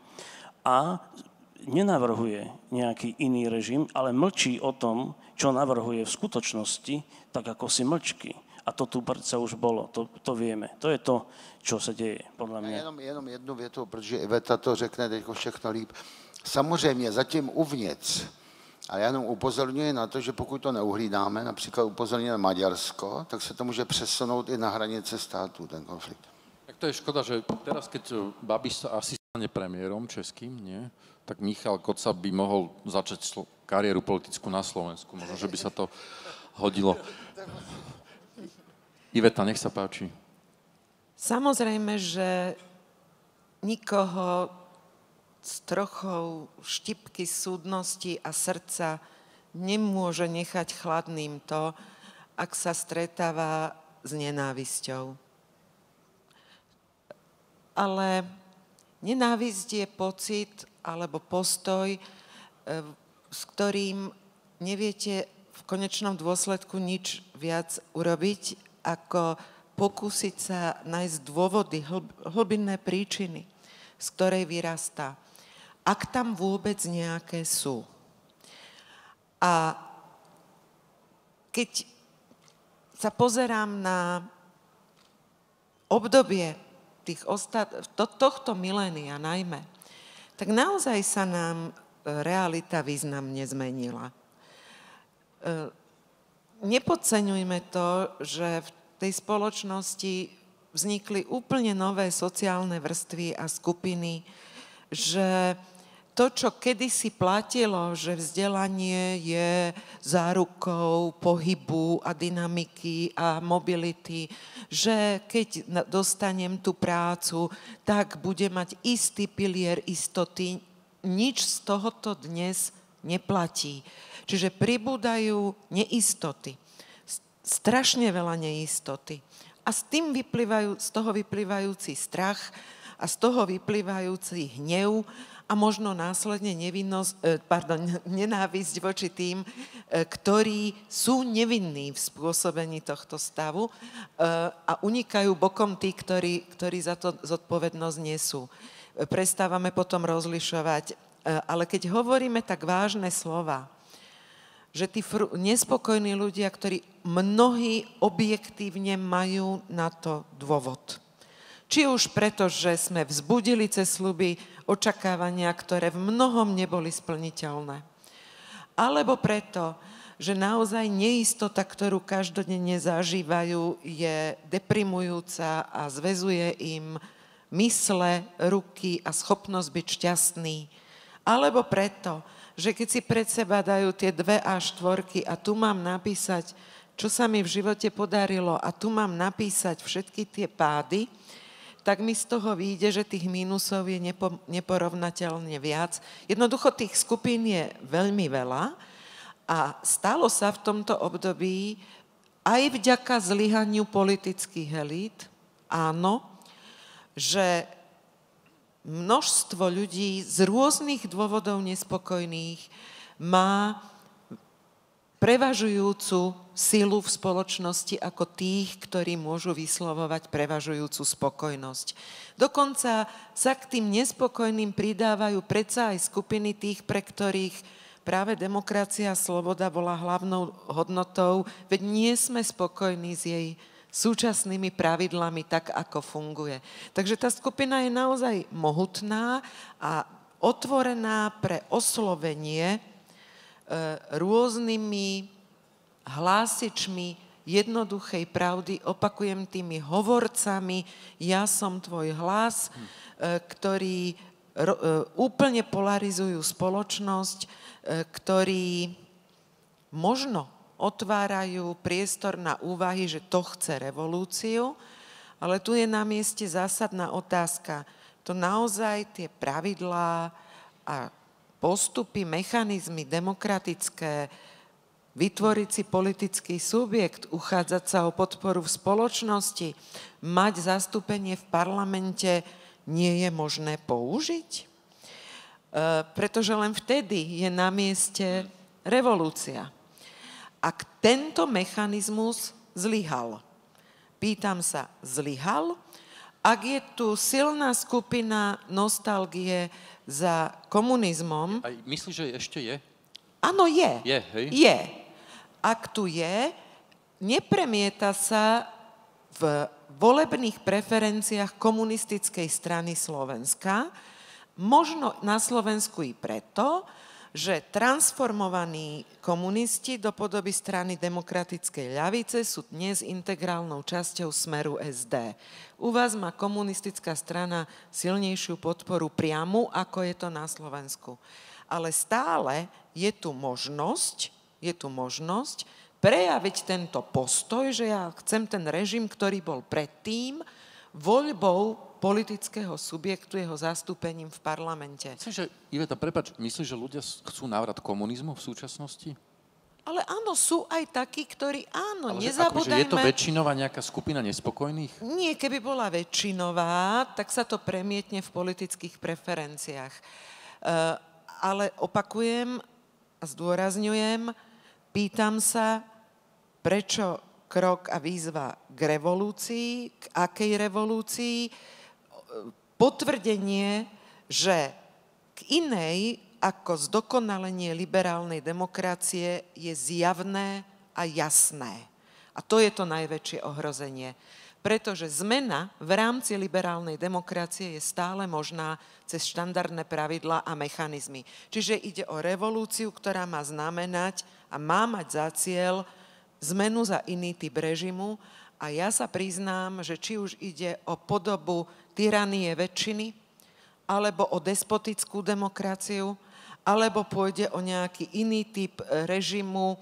a nenavrhuje nejaký iný režim, ale mlčí o tom, čo navrhuje v skutočnosti, tak ako si mlčky. A to tu predsa už bolo, to vieme. To je to, čo se děje, podle mě. Jenom jednu větu, protože Iveta to řekne teď všechno líp. Samozřejmě zatím uvnitř, a já jenom upozorňuji na to, že pokud to neuhlídáme, například upozorňuji na Maďarsko, tak se to může přesunout i na hranice států, ten konflikt. Tak to je škoda, že teraz, keď Babiš sa asi stane premiérom českým, nie? Tak Michal Kocab by mohol začať kariéru politickú na Slovensku. Možno, že by sa to hodilo. Iveta, nech sa páči. Samozrejme, že nikoho s trochou štipky súdnosti a srdca nemôže nechať chladným to, ak sa stretáva s nenávisťou. Ale nenávisť je pocit alebo postoj, s ktorým neviete v konečnom dôsledku nič viac urobiť, ako pokúsiť sa nájsť dôvody, hlbinné príčiny, z ktorej vyrastá. Ak tam vôbec nejaké sú. A keď sa pozerám na obdobie tohto milénia najmä, tak naozaj sa nám realita významne zmenila. Nepodceňujme to, že v tej spoločnosti vznikli úplne nové sociálne vrstvy a skupiny, že to, čo kedysi platilo, že vzdelanie je zárukou pohybu a dynamiky a mobility, že keď dostanem tú prácu, tak bude mať istý pilier istoty, nič z tohoto dnes neplatí. Čiže pribúdajú neistoty. Strašne veľa neistoty. A z toho vyplývajúci strach a z toho vyplývajúci hnev a možno následne nenávisť voči tým, ktorí sú nevinní v spôsobení tohto stavu a unikajú bokom tí, ktorí za to zodpovednosť nesú. Prestávame potom rozlišovať. Ale keď hovoríme tak vážne slova, že tí nespokojní ľudia, ktorí mnohí objektívne majú na to dôvod. Či už preto, že sme vzbudili cez sľuby očakávania, ktoré v mnohom neboli splniteľné. Alebo preto, že naozaj neistota, ktorú každodenne zažívajú, je deprimujúca a zväzuje im mysle, ruky a schopnosť byť šťastný. Alebo preto, že keď si pred seba dajú tie 2 A4 a tu mám napísať, čo sa mi v živote podarilo a tu mám napísať všetky tie pády, tak mi z toho vyjde, že tých mínusov je neporovnateľne viac. Jednoducho tých skupín je veľmi veľa a stalo sa v tomto období aj vďaka zlyhaniu politických elít, áno, že množstvo ľudí z rôznych dôvodov nespokojných má prevažujúcu silu v spoločnosti ako tých, ktorí môžu vyslovovať prevažujúcu spokojnosť. Dokonca sa k tým nespokojným pridávajú predsa aj skupiny tých, pre ktorých práve demokracia a sloboda bola hlavnou hodnotou, veď nie sme spokojní s jej súčasnými pravidlami, tak ako funguje. Takže tá skupina je naozaj mohutná a otvorená pre oslovenie rôznymi hlásičmi jednoduchej pravdy, opakujem tými hovorcami, ja som tvoj hlas, ktorí úplne polarizujú spoločnosť, ktorí možno otvárajú priestor na úvahy, že to chce revolúciu, ale tu je na mieste zásadná otázka. To naozaj tie pravidlá a postupy, mechanizmy demokratické, vytvoriť si politický subjekt, uchádzať sa o podporu v spoločnosti, mať zastúpenie v parlamente, nie je možné použiť? Pretože len vtedy je na mieste revolúcia. Ak tento mechanizmus zlyhal, pýtam sa, zlyhal? Ak je tu silná skupina nostalgie za komunizmom... Aj myslíš, že ešte je? Áno, je. Je, hej? Je. Ak tu je, nepremieta sa v volebných preferenciách komunistickej strany Slovenska, možno na Slovensku i preto, že transformovaní komunisti do podoby strany demokratickej ľavice sú dnes integrálnou časťou Smeru SD. U vás má komunistická strana silnejšiu podporu priamu, ako je to na Slovensku. Ale stále je tu možnosť prejaviť tento postoj, že ja chcem ten režim, ktorý bol predtým, voľbou politického subjektu, jeho zastúpením v parlamente. Myslím, že, Iveta, prepáč, myslíš, že ľudia chcú návrat komunizmu v súčasnosti? Ale áno, sú aj takí, ktorí áno, Ale nezabúdajme... je to väčšinová nejaká skupina nespokojných? Nie, keby bola väčšinová, tak sa to premietne v politických preferenciách. Ale opakujem a zdôrazňujem, pýtam sa, prečo krok a výzva k revolúcii, k akej revolúcii, potvrdenie, že k inej ako zdokonalenie liberálnej demokracie je zjavné a jasné. A to je to najväčšie ohrozenie. Pretože zmena v rámci liberálnej demokracie je stále možná cez štandardné pravidlá a mechanizmy. Čiže ide o revolúciu, ktorá má znamenať a má mať za cieľ zmenu za iný typ režimu. A ja sa priznám, že či už ide o podobu tyranie väčšiny, alebo o despotickú demokraciu, alebo pôjde o nejaký iný typ režimu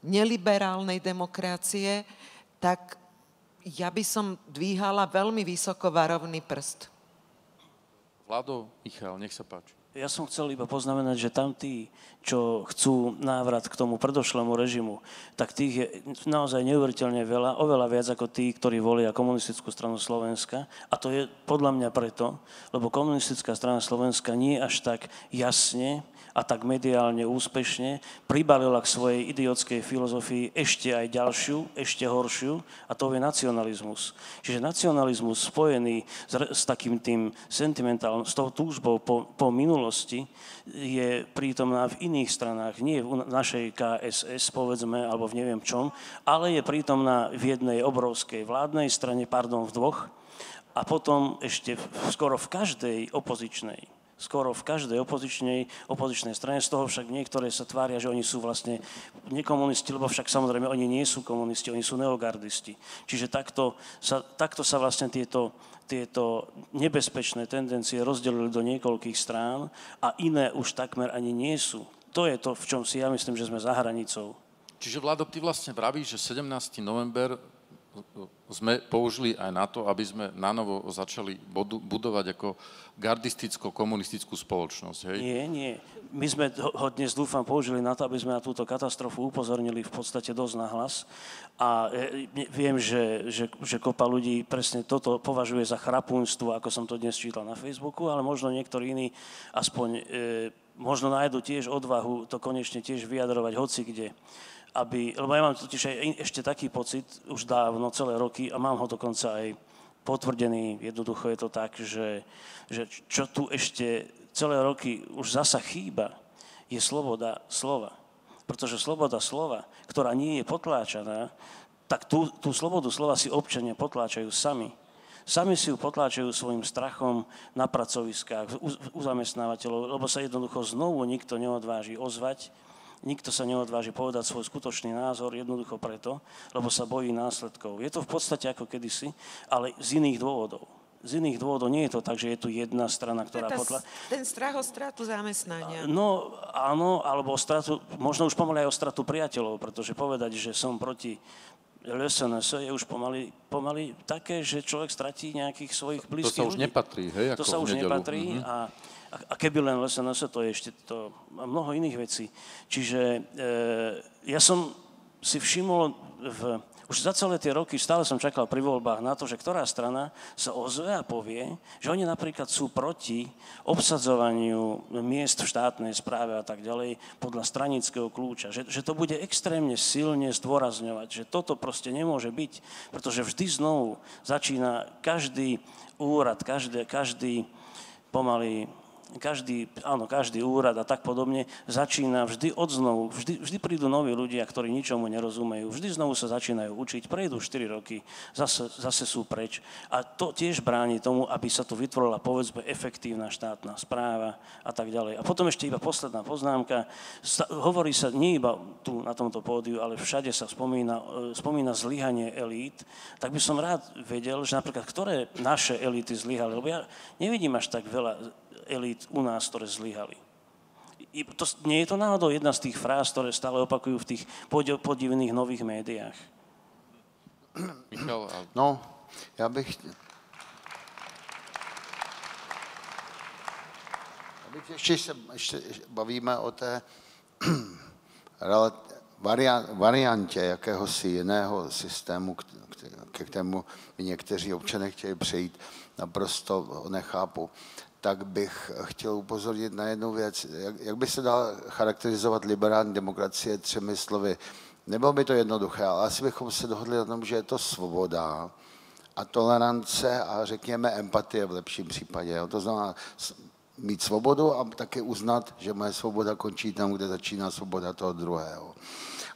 neliberálnej demokracie, tak ja by som dvíhala veľmi vysoko varovný prst. Vlado, Michal, nech sa páči. Ja som chcel iba poznamenať, že tam tí, čo chcú návrat k tomu predošlému režimu, tak tých je naozaj neuveriteľne veľa, oveľa viac ako tí, ktorí volia komunistickú stranu Slovenska. A to je podľa mňa preto, lebo komunistická strana Slovenska nie až tak jasne a tak mediálne úspešne pribalila k svojej idiotskej filozofii ešte aj ďalšiu, ešte horšiu, a to je nacionalizmus. Čiže nacionalizmus spojený s takým tým sentimentálnym, s tou túžbou po minulosti je prítomná v iných stranách, nie v našej KSS, povedzme, alebo v neviem čom, ale je prítomná v jednej obrovskej vládnej strane, v dvoch, a potom ešte skoro v každej opozičnej strane, z toho však niektoré sa tvária, že oni sú vlastne nekomunisti, lebo však samozrejme oni nie sú komunisti, oni sú neogardisti. Čiže takto sa vlastne tieto nebezpečné tendencie rozdelili do niekoľkých strán a iné už takmer ani nie sú. To je to, v čom si ja myslím, že sme za hranicou. Čiže, Vlado, ty vlastne vravíš, že 17. november sme použili aj na to, aby sme nanovo začali budovať ako gardisticko-komunistickú spoločnosť, hej? Nie. My sme ho dnes, dúfam, použili na to, aby sme na túto katastrofu upozornili v podstate dosť nahlas. A viem, že kopa ľudí presne toto považuje za chrapúnstvo, ako som to dnes čítal na Facebooku, ale možno niektorí iní aspoň možno nájdu tiež odvahu to konečne tiež vyjadrovať hocikde. Lebo ja mám totiž aj ešte taký pocit, už dávno, celé roky, a mám ho dokonca aj potvrdený, jednoducho je to tak, že čo tu ešte celé roky už zasa chýba, je sloboda slova. Pretože sloboda slova, ktorá nie je potláčaná, tak tú slobodu slova si občania potláčajú sami. Sami si ju potláčajú svojim strachom na pracoviskách, u zamestnávateľov, lebo sa jednoducho znovu nikto neodváži ozvať. Nikto sa neodváži povedať svoj skutočný názor jednoducho preto, lebo sa bojí následkov. Je to v podstate ako kedysi, ale z iných dôvodov. z iných dôvodov. Nie je to tak, že je tu jedna strana, ktorá Ten strach o stratu zamestnania. No áno, alebo o stratu, možno už pomaly aj o stratu priateľov, pretože povedať, že som proti LSNS je už pomaly také, že človek stratí nejakých svojich blízkych ľudí. To sa už nepatrí, hej, ako to sa v už nedeľu. nepatrí a keby len LSNS, to je ešte to mnoho iných vecí. Čiže ja som si všimol už za celé tie roky stále som čakal pri voľbách na to, že ktorá strana sa ozve a povie, že oni napríklad sú proti obsadzovaniu miest v štátnej správe a tak ďalej podľa stranického kľúča. Že to bude extrémne silne zdôrazňovať, že toto proste nemôže byť, pretože vždy znovu začína každý úrad, každý úrad a tak podobne začína vždy odznovu. Vždy prídu noví ľudia, ktorí ničomu nerozumejú. Vždy znovu sa začínajú učiť, prejdú 4 roky, zase sú preč. A to tiež bráni tomu, aby sa tu vytvorila, povedzme, efektívna štátna správa a tak ďalej. A potom ešte iba posledná poznámka. Hovorí sa nie iba tu na tomto pódiu, ale všade sa spomína zlyhanie elít. Tak by som rád vedel, že napríklad, ktoré naše elity zlyhali, lebo ja nevidím až tak veľa elít u nás, ktoré zlyhali. Nie je to náhodou jedna z tých fráz, ktoré stále opakujú v tých podivných nových médiách? Michal, No, já bych ještě se bavíme o té variantě jakéhosi jiného systému, ke kterému někteří občané chtějí přejít, naprosto nechápu. Tak bych chtěl upozornit na jednu věc. Jak by se dala charakterizovat liberální demokracie 3 slovy? Nebylo by to jednoduché, ale asi bychom se dohodli na tom, že je to svoboda a tolerance a řekněme empatie v lepším případě. To znamená mít svobodu a taky uznat, že moje svoboda končí tam, kde začíná svoboda toho druhého.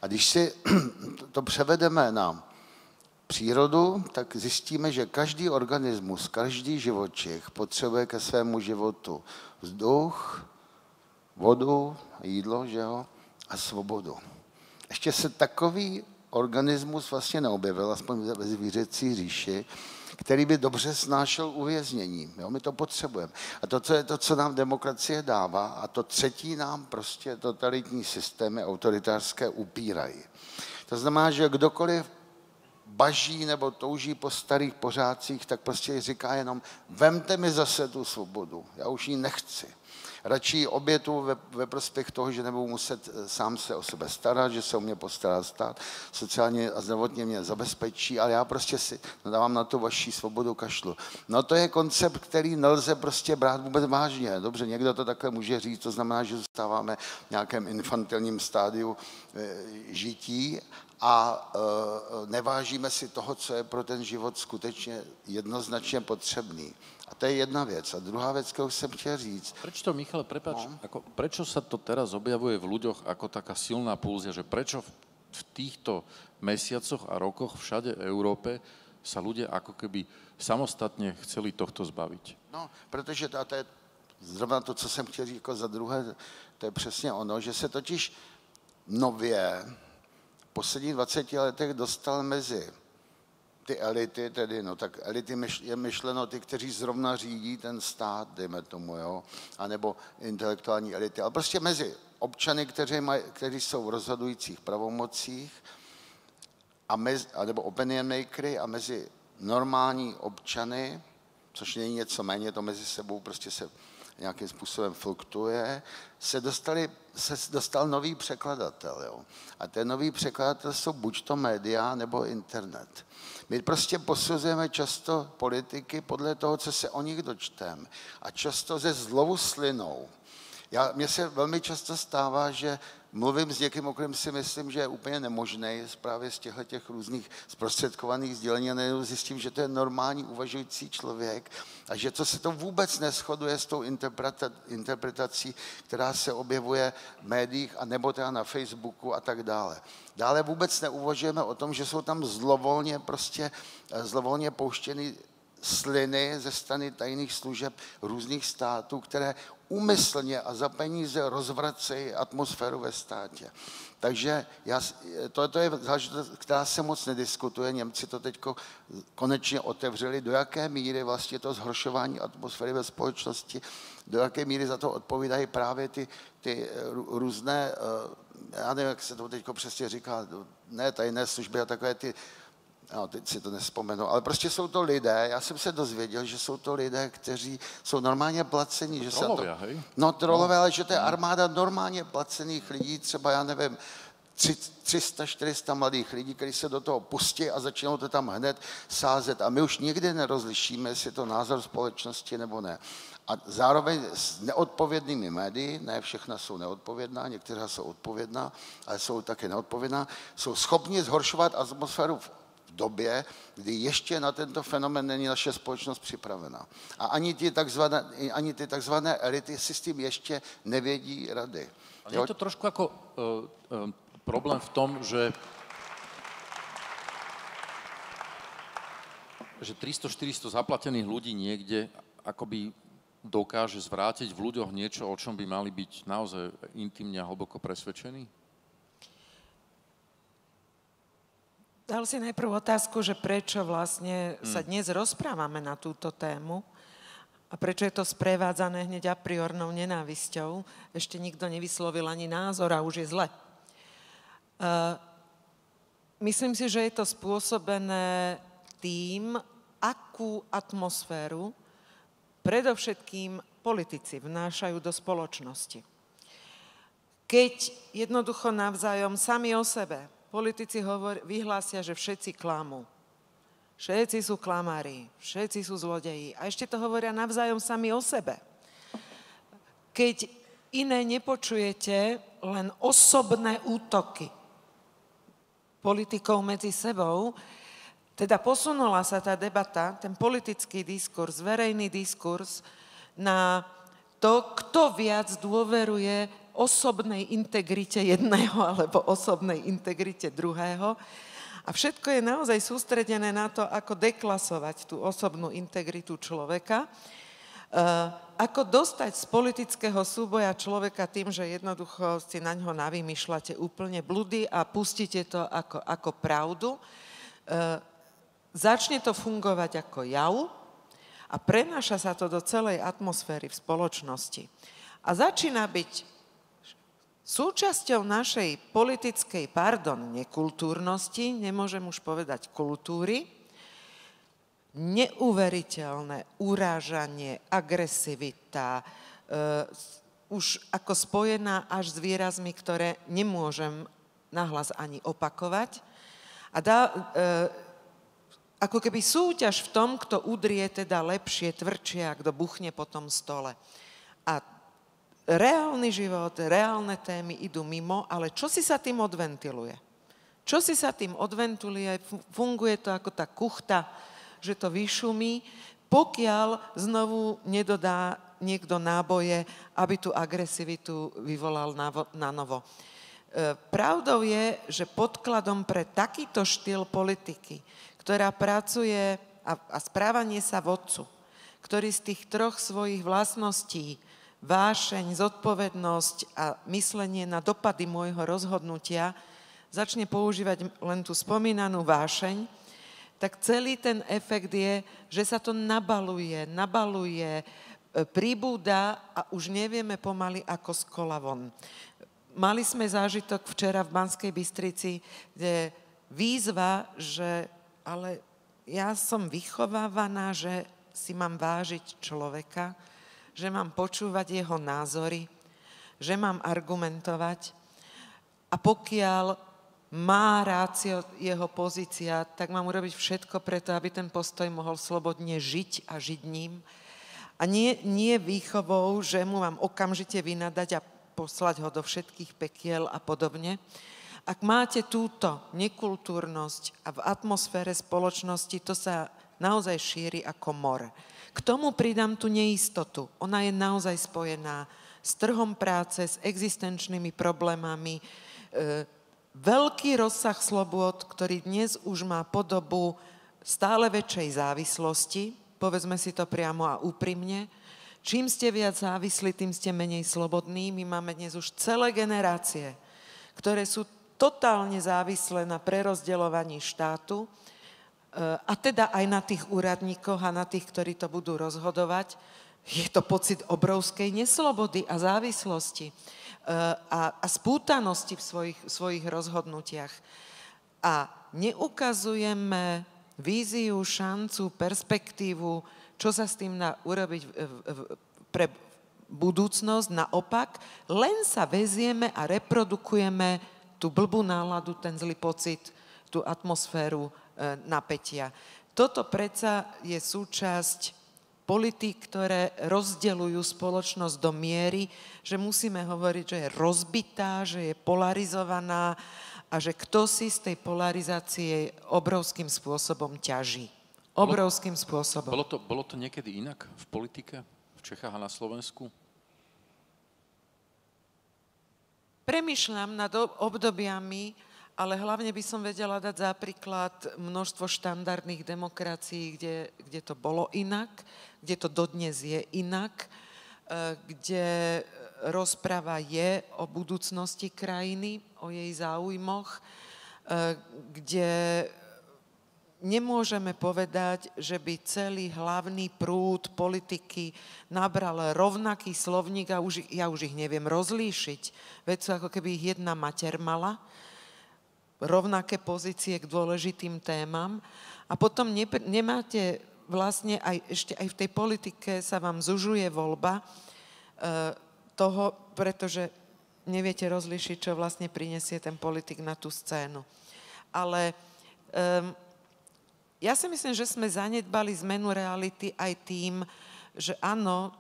A když si to převedeme na přírodu, tak zjistíme, že každý organismus, každý živočich potřebuje ke svému životu vzduch, vodu, jídlo, že jo, a svobodu. Ještě se takový organismus vlastně neobjevil, aspoň ve zvířecí říši, který by dobře snášel uvěznění. Jo, my to potřebujeme. A to je to, co nám demokracie dává, a to třetí nám prostě totalitní systémy autoritářské upírají. To znamená, že kdokoliv baží nebo touží po starých pořádcích, tak prostě říká jenom, vemte mi zase tu svobodu, já už ji nechci. Radši ji obětu ve prospěch toho, že nebudu muset sám se o sebe starat, že se o mě postará stát, sociálně a zdravotně mě zabezpečí, ale já prostě si dávám na tu vaši svobodu kašlu. No to je koncept, který nelze prostě brát vůbec vážně. Dobře, někdo to takhle může říct, to znamená, že zůstáváme v nějakém infantilním stádiu žití, a nevážíme si toho, co je pro ten život skutečně jednoznačně potřebný. A to je jedna věc. A druhá věc, kterou jsem chtěl říct. Prečo to, Michale, prepáč, prečo sa to teraz objavuje v ľuďoch ako taká silná pulzia, že prečo v týchto mesiacoch a rokoch všade v Európe sa ľudia ako keby samostatne chceli tohto zbaviť? No, protože to je zrovna to, co jsem chtěl říct jako za druhé, to je přesně ono, že se totiž nově v posledních 20 letech dostal mezi ty elity, tedy, no tak elity je myšleno ty, kteří zrovna řídí ten stát, dejme tomu, jo, anebo intelektuální elity, ale prostě mezi občany, kteří jsou v rozhodujících pravomocích, nebo opinion makery, a mezi normální občany, což není něco méně, to mezi sebou prostě se nějakým způsobem fluktuje, se dostal nový překladatel. Jo. A ten nový překladatel jsou buď to média, nebo internet. My prostě posuzujeme často politiky podle toho, co se o nich dočteme. A často ze zlovu slinou. Mně se velmi často stává, že mluvím s někým, o kterém si myslím, že je úplně nemožný právě z těch různých zprostředkovaných sdělení, a najednou zjistím, že to je normální uvažující člověk a že to se to vůbec neshoduje s tou interpretací, která se objevuje v médiích a nebo teda na Facebooku a tak dále. Dále vůbec neuvažujeme o tom, že jsou tam zlovolně pouštěny sliny ze strany tajných služeb různých států, které úmyslně a za peníze rozvracejí atmosféru ve státě. Takže to je záležitost, která se moc nediskutuje. Němci to teď konečně otevřeli, do jaké míry vlastně to zhoršování atmosféry ve společnosti, do jaké míry za to odpovídají právě ty různé, já nevím, jak se to teď přesně říká, ne tajné služby a takové ty, no, teď si to nespomenu, ale prostě jsou to lidé, já jsem se dozvěděl, že jsou to lidé, kteří jsou normálně placení. Že Trolovia, hej? No trolové, ale že to je armáda normálně placených lidí, třeba já nevím, 300-400 mladých lidí, kteří se do toho pustí a začínají to tam hned sázet. A my už nikdy nerozlišíme, jestli je to názor společnosti nebo ne. A zároveň s neodpovědnými médii, ne všechna jsou neodpovědná, některá jsou odpovědná, ale jsou také neodpovědná, jsou schopni zhoršovat atmosféru v době, kdy ještě na tento fenomén není naše společnost připravená. A ani ty takzvané elity si s tím ještě nevědí rady. A je to trošku ako problém v tom, že 300-400 zaplatených ľudí niekde akoby dokáže zvrátiť v ľuďoch niečo, o čom by mali byť naozaj intimne a hlboko presvedčení? Dal si najprv otázku, že prečo vlastne sa dnes rozprávame na túto tému a prečo je to sprevádzané hneď a priornou nenávisťou. Ešte nikto nevyslovil ani názor a už je zle. Myslím si, že je to spôsobené tým, akú atmosféru predovšetkým politici vnášajú do spoločnosti. Keď jednoducho navzájom sami o sebe politici vyhlásia, že všetci klamú. Všetci sú klamári, všetci sú zlodeji. A ešte to hovoria navzájom sami o sebe. Keď iné nepočujete, len osobné útoky politikov medzi sebou, teda posunula sa tá debata, ten politický diskurs, verejný diskurs na to, kto viac dôveruje osobnej integrite jedného alebo osobnej integrite druhého. A všetko je naozaj sústredené na to, ako deklasovať tú osobnú integritu človeka, ako dostať z politického súboja človeka tým, že jednoducho si na ňo navymýšľate úplne bludy a pustíte to ako pravdu. Začne to fungovať ako jav a prenáša sa to do celej atmosféry v spoločnosti. A začína byť súčasťou našej politickej, nekultúrnosti, nemôžem už povedať kultúry, neuveriteľné urážanie, agresivita, už ako spojená až s výrazmi, ktoré nemôžem nahlas ani opakovať. A ako keby súťaž v tom, kto udrie teda lepšie, tvrdšie a kto buchne po tom stole. A reálny život, reálne témy idú mimo, ale čo si sa tým odventiluje? Čo si sa tým odventiluje? Funguje to ako tá kuchta, že to vyšumí, pokiaľ znovu nedodá niekto náboje, aby tú agresivitu vyvolal na novo. Pravdou je, že podkladom pre takýto štýl politiky, ktorá pracuje a správanie sa vodcu, ktorý z tých troch svojich vlastností, vášeň, zodpovednosť a myslenie na dopady môjho rozhodnutia, začne používať len tú spomínanú vášeň, tak celý ten efekt je, že sa to nabaluje, pribúda a už nevieme pomaly ako z kola von. Mali sme zážitok včera v Banskej Bystrici, kde výzva, že ale ja som vychovávaná, že si mám vážiť človeka, že mám počúvať jeho názory, že mám argumentovať a pokiaľ má rácio jeho pozícia, tak mám urobiť všetko preto, aby ten postoj mohol slobodne žiť a žiť ním. A nie výchovou, že mu mám okamžite vynadať a poslať ho do všetkých pekiel a podobne. Ak máte túto nekultúrnosť a v atmosfére spoločnosti, to sa naozaj šíri ako mor. K tomu pridám tú neistotu. Ona je naozaj spojená s trhom práce, s existenčnými problémami, veľký rozsah slobôd, ktorý dnes už má podobu stále väčšej závislosti, povedzme si to priamo a úprimne. Čím ste viac závislí, tým ste menej slobodní. My máme dnes už celé generácie, ktoré sú totálne závislé na prerozdeľovaní štátu, a teda aj na tých úradníkoch a na tých, ktorí to budú rozhodovať. Je to pocit obrovskej neslobody a závislosti a spútanosti v svojich rozhodnutiach. A neukazujeme víziu, šancu, perspektívu, čo sa s tým dá urobiť pre budúcnosť. Naopak, len sa vezieme a reprodukujeme tú blbú náladu, ten zlý pocit, tú atmosféru napätia. Toto predsa je súčasť politík, ktoré rozdeľujú spoločnosť do miery, že musíme hovoriť, že je rozbitá, že je polarizovaná a že kto si z tej polarizácie obrovským spôsobom ťaží. Obrovským spôsobom. Bolo to niekedy inak v politike, v Čechách a na Slovensku? Premýšľam nad obdobiami, ale hlavne by som vedela dať za príklad množstvo štandardných demokracií, kde to bolo inak, kde to dodnes je inak, kde rozprava je o budúcnosti krajiny, o jej záujmoch, kde nemôžeme povedať, že by celý hlavný prúd politiky nabral rovnaký slovník a ja už ich neviem rozlíšiť. Veď sú ako keby ich jedna mater mala, rovnaké pozície k dôležitým témam a potom nemáte vlastne ešte aj v tej politike sa vám zužuje voľba toho, pretože neviete rozlíšiť, čo vlastne prinesie ten politik na tú scénu. Ale ja si myslím, že sme zanedbali zmenu reality aj tým, že áno,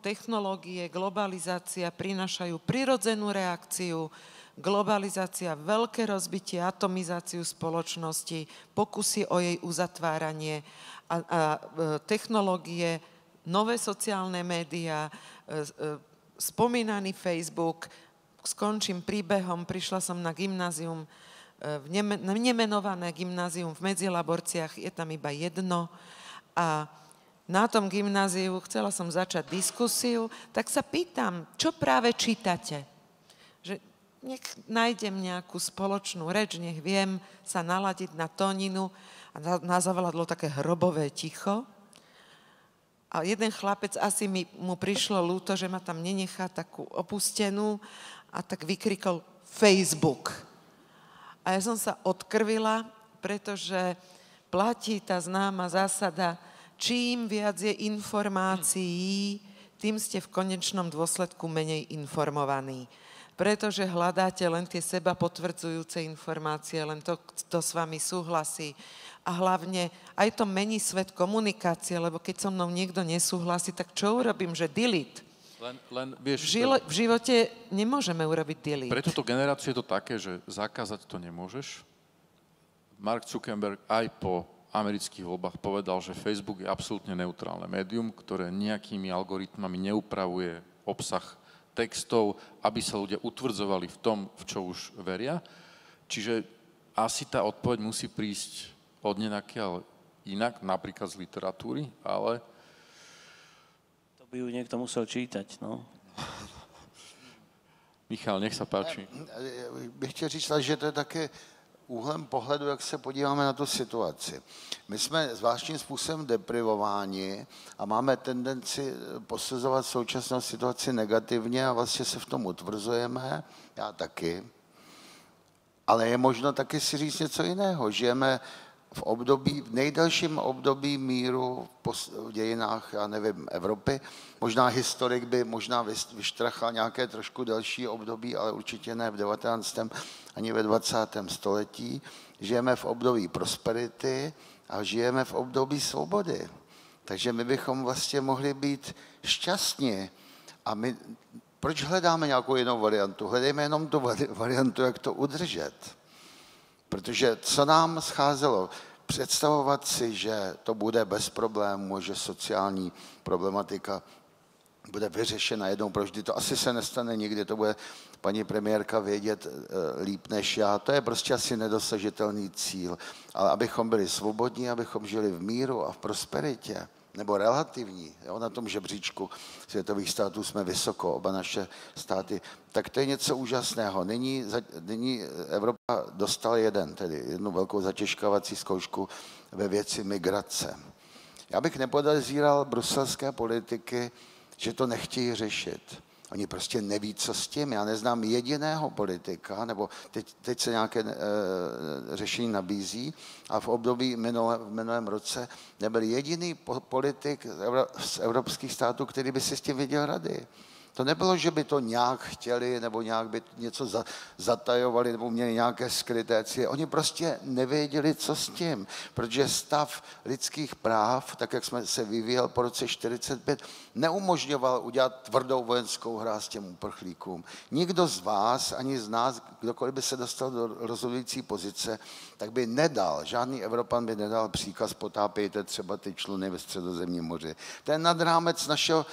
technológie, globalizácia prinášajú prirodzenú reakciu, globalizácia, veľké rozbitie, atomizáciu spoločnosti, pokusy o jej uzatváranie a technológie, nové sociálne médiá, spomínaný Facebook. Skončím príbehom, prišla som na gymnázium, nemenované gymnázium v Medzilaborciach, je tam iba jedno a na tom gymnáziu chcela som začať diskusiu, tak sa pýtam, čo práve čítate? Že nech nájdem nejakú spoločnú reč, nech viem sa naladiť na tóninu a na zavladlo také hrobové ticho. A jeden chlapec, asi mu prišlo ľúto, že ma tam nenechá takú opustenú a tak vykrikol Facebook. A ja som sa odkrvila, pretože platí tá známa zásada, čím viac je informácií, tým ste v konečnom dôsledku menej informovaní. Pretože hľadáte len tie seba potvrdzujúce informácie, len to s vami súhlasí. A hlavne aj to mení svet komunikácie, lebo keď so mnou niekto nesúhlasí, tak čo urobím, že delete? Vieš, v živote nemôžeme urobiť delete. Pre túto generáciu je to také, že zakázať to nemôžeš. Mark Zuckerberg aj po amerických voľbách povedal, že Facebook je absolútne neutrálne médium, ktoré nejakými algoritmami neupravuje obsah textov, aby sa ľudia utvrdzovali v tom, v čo už veria. Čiže asi tá odpoveď musí prísť od nenakiaľ inak, napríklad z literatúry, ale... To by ju niekto musel čítať, no. Michal, nech sa páči. Bych chtěl říct, že to je také úhlem pohledu, jak se podíváme na tu situaci. My jsme zvláštním způsobem deprivováni a máme tendenci posuzovat současnou situaci negativně a vlastně se v tom utvrzujeme, já taky. Ale je možno taky si říct něco jiného. Žijeme v nejdelším období míru v dějinách, já nevím, Evropy. Možná historik by možná vyštrachal nějaké trošku delší období, ale určitě ne v 19. ani ve 20. století. Žijeme v období prosperity a žijeme v období svobody. Takže my bychom vlastně mohli být šťastní. A my, proč hledáme nějakou jinou variantu? Hledejme jenom tu variantu, jak to udržet. Protože co nám scházelo? Představovat si, že to bude bez problémů, že sociální problematika bude vyřešena jednou provždy. To asi se nestane nikdy, to bude paní premiérka vědět líp než já. To je prostě asi nedosažitelný cíl. Ale abychom byli svobodní, abychom žili v míru a v prosperitě, nebo relativní, jo, na tom žebříčku světových států jsme vysoko, oba naše státy, tak to je něco úžasného. Nyní Evropa dostala jednu velkou zatěžkávací zkoušku ve věci migrace. Já bych nepodezíral bruselské politiky, že to nechtějí řešit. Oni prostě neví, co s tím. Já neznám jediného politika, nebo teď se nějaké řešení nabízí, a v období v minulém roce nebyl jediný politik z evropských států, který by si s tím věděl rady. To nebylo, že by to nějak chtěli, nebo nějak by něco zatajovali, nebo měli nějaké skryté cíle. Oni prostě nevěděli, co s tím, protože stav lidských práv, tak jak jsme se vyvíjel po roce 1945, neumožňoval udělat tvrdou vojenskou hráz těm uprchlíkům. Nikdo z vás, ani z nás, kdokoliv by se dostal do rozhodující pozice, tak by nedal, žádný Evropan by nedal příkaz potápějte třeba ty čluny ve Středozemním moři. To je nad rámec našeho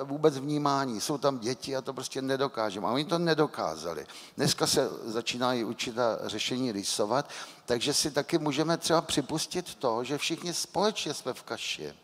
vůbec vnímání. Jsou tam děti a to prostě nedokážeme. A oni to nedokázali. Dneska se začínají určitá řešení rýsovat, takže si taky můžeme třeba připustit to, že všichni společně jsme v kaši.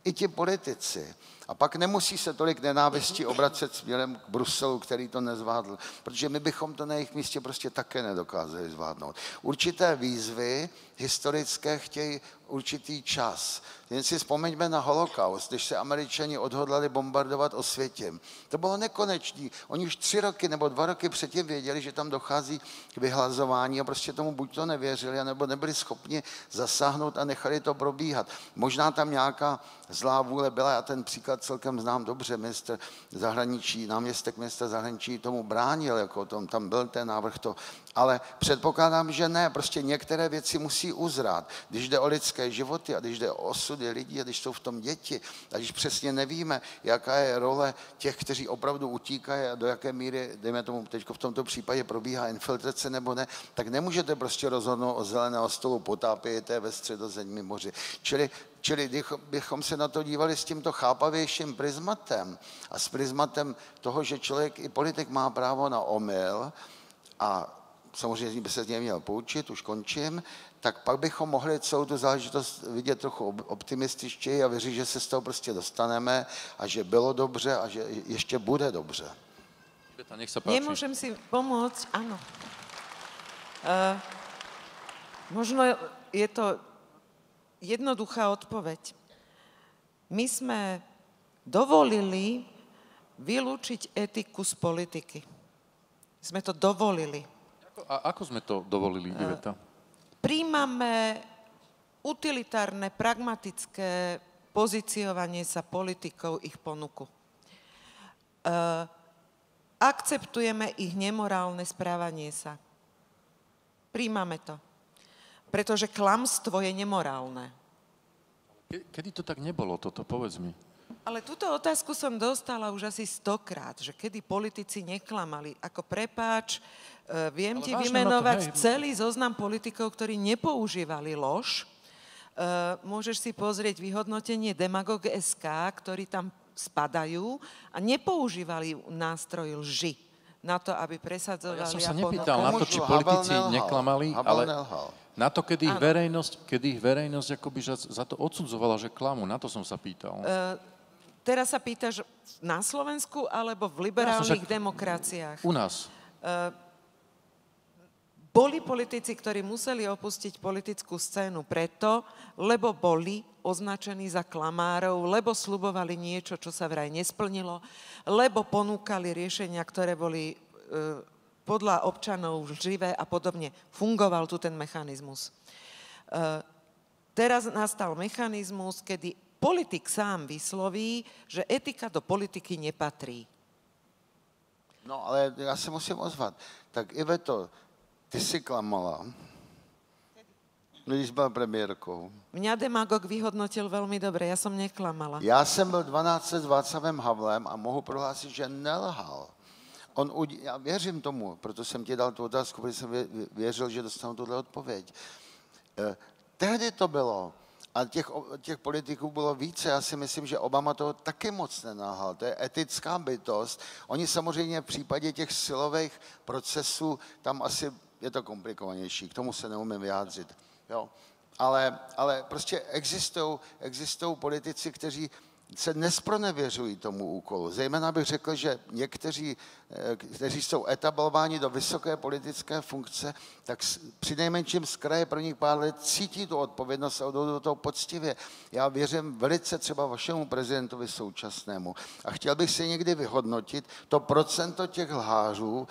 I ti politici. A pak nemusí se tolik nenávistí obracet směrem k Bruselu, který to nezvládl, protože my bychom to na jejich místě prostě také nedokázali zvládnout. Určité výzvy historické chtějí určitý čas. Jen si vzpomeňme na holokaust, když se Američani odhodlali bombardovat Osvětim. To bylo nekonečný. Oni už 3 roky nebo 2 roky předtím věděli, že tam dochází k vyhlazování a prostě tomu buď to nevěřili, nebo nebyli schopni zasáhnout a nechali to probíhat. Možná tam nějaká zlá vůle byla, já ten příklad celkem znám dobře, náměstek ministra zahraničí tomu bránil, jako tam byl ten návrh to, ale předpokládám, že ne, prostě některé věci musí uzrát. Když jde o lidské životy a když jde o osudy lidí a když jsou v tom děti a když přesně nevíme, jaká je role těch, kteří opravdu utíkají a do jaké míry, dejme tomu teď v tomto případě probíhá infiltrace nebo ne, tak nemůžete prostě rozhodnout o zeleného stolu potápějte ve Středozemním moři. Čili bychom se na to dívali s tímto chápavějším prismatem a s prismatem toho, že člověk i politik má právo na omyl a samozřejmě by se z něj měl poučit, už končím, tak pak bychom mohli celou tu záležitost vidět trochu optimističtěji a věřit, že se z toho prostě dostaneme a že bylo dobře a že ještě bude dobře. Nech sa páči. Nemôžem si pomôcť, áno. Možno je to jednoduchá odpoveď. My sme dovolili vylúčiť etiku z politiky. Sme to dovolili. A ako sme to dovolili, Iveta? Príjmame utilitárne, pragmatické pozíciovanie sa politikov, ich ponuku. Akceptujeme ich nemorálne správanie sa. Príjmame to. Pretože klamstvo je nemorálne. Kedy to tak nebolo, toto? Povedz mi. Ale túto otázku som dostala už asi 100-krát, že kedy politici neklamali. Ako prepáč, viem ti vymenovať celý zoznam politikov, ktorí nepoužívali lož. Môžeš si pozrieť vyhodnotenie Demagog.sk, ktorí tam spadajú a nepoužívali nástroj lži na to, aby presadzovali... Ja som sa nepýtal na to, či politici neklamali, ale na to, kedy ich verejnosť akoby za to odsudzovala, že klamu. Na to som sa pýtal. Teraz sa pýtaš na Slovensku alebo v liberálnych demokraciách? U nás. Boli politici, ktorí museli opustiť politickú scénu preto, lebo boli označení za klamárov, lebo sľubovali niečo, čo sa vraj nesplnilo, lebo ponúkali riešenia, ktoré boli podľa občanov živé a podobne. Fungoval tu ten mechanizmus. Teraz nastal mechanizmus, kedy politik sám vysloví, že etika do politiky nepatrí. No, ale já se musím ozvat. Tak Iveto, ty jsi klamala, když byla premiérkou. Mňa Demagog vyhodnotil veľmi dobre, ja som neklamala. Já jsem byl 12 let s Václavem Havlem a mohu prohlásit, že nelhal. Já věřím tomu, proto jsem ti dal tu otázku, protože jsem věřil, že dostanu tuhle odpověď. Tehdy to bylo. A těch politiků bylo více. Já si myslím, že Obama toho taky moc nenahal. To je etická bytost. Oni samozřejmě v případě těch silových procesů, tam asi je to komplikovanější. K tomu se neumím vyjádřit. Jo. ale prostě existují politici, kteří se nespronevěřují tomu úkolu. Zejména bych řekl, že někteří, kteří jsou etablováni do vysoké politické funkce, tak přinejmenším z kraje pro nich pár let cítí tu odpovědnost a jdou do toho poctivě. Já věřím velice třeba vašemu prezidentovi současnému a chtěl bych si někdy vyhodnotit to procento těch lhářů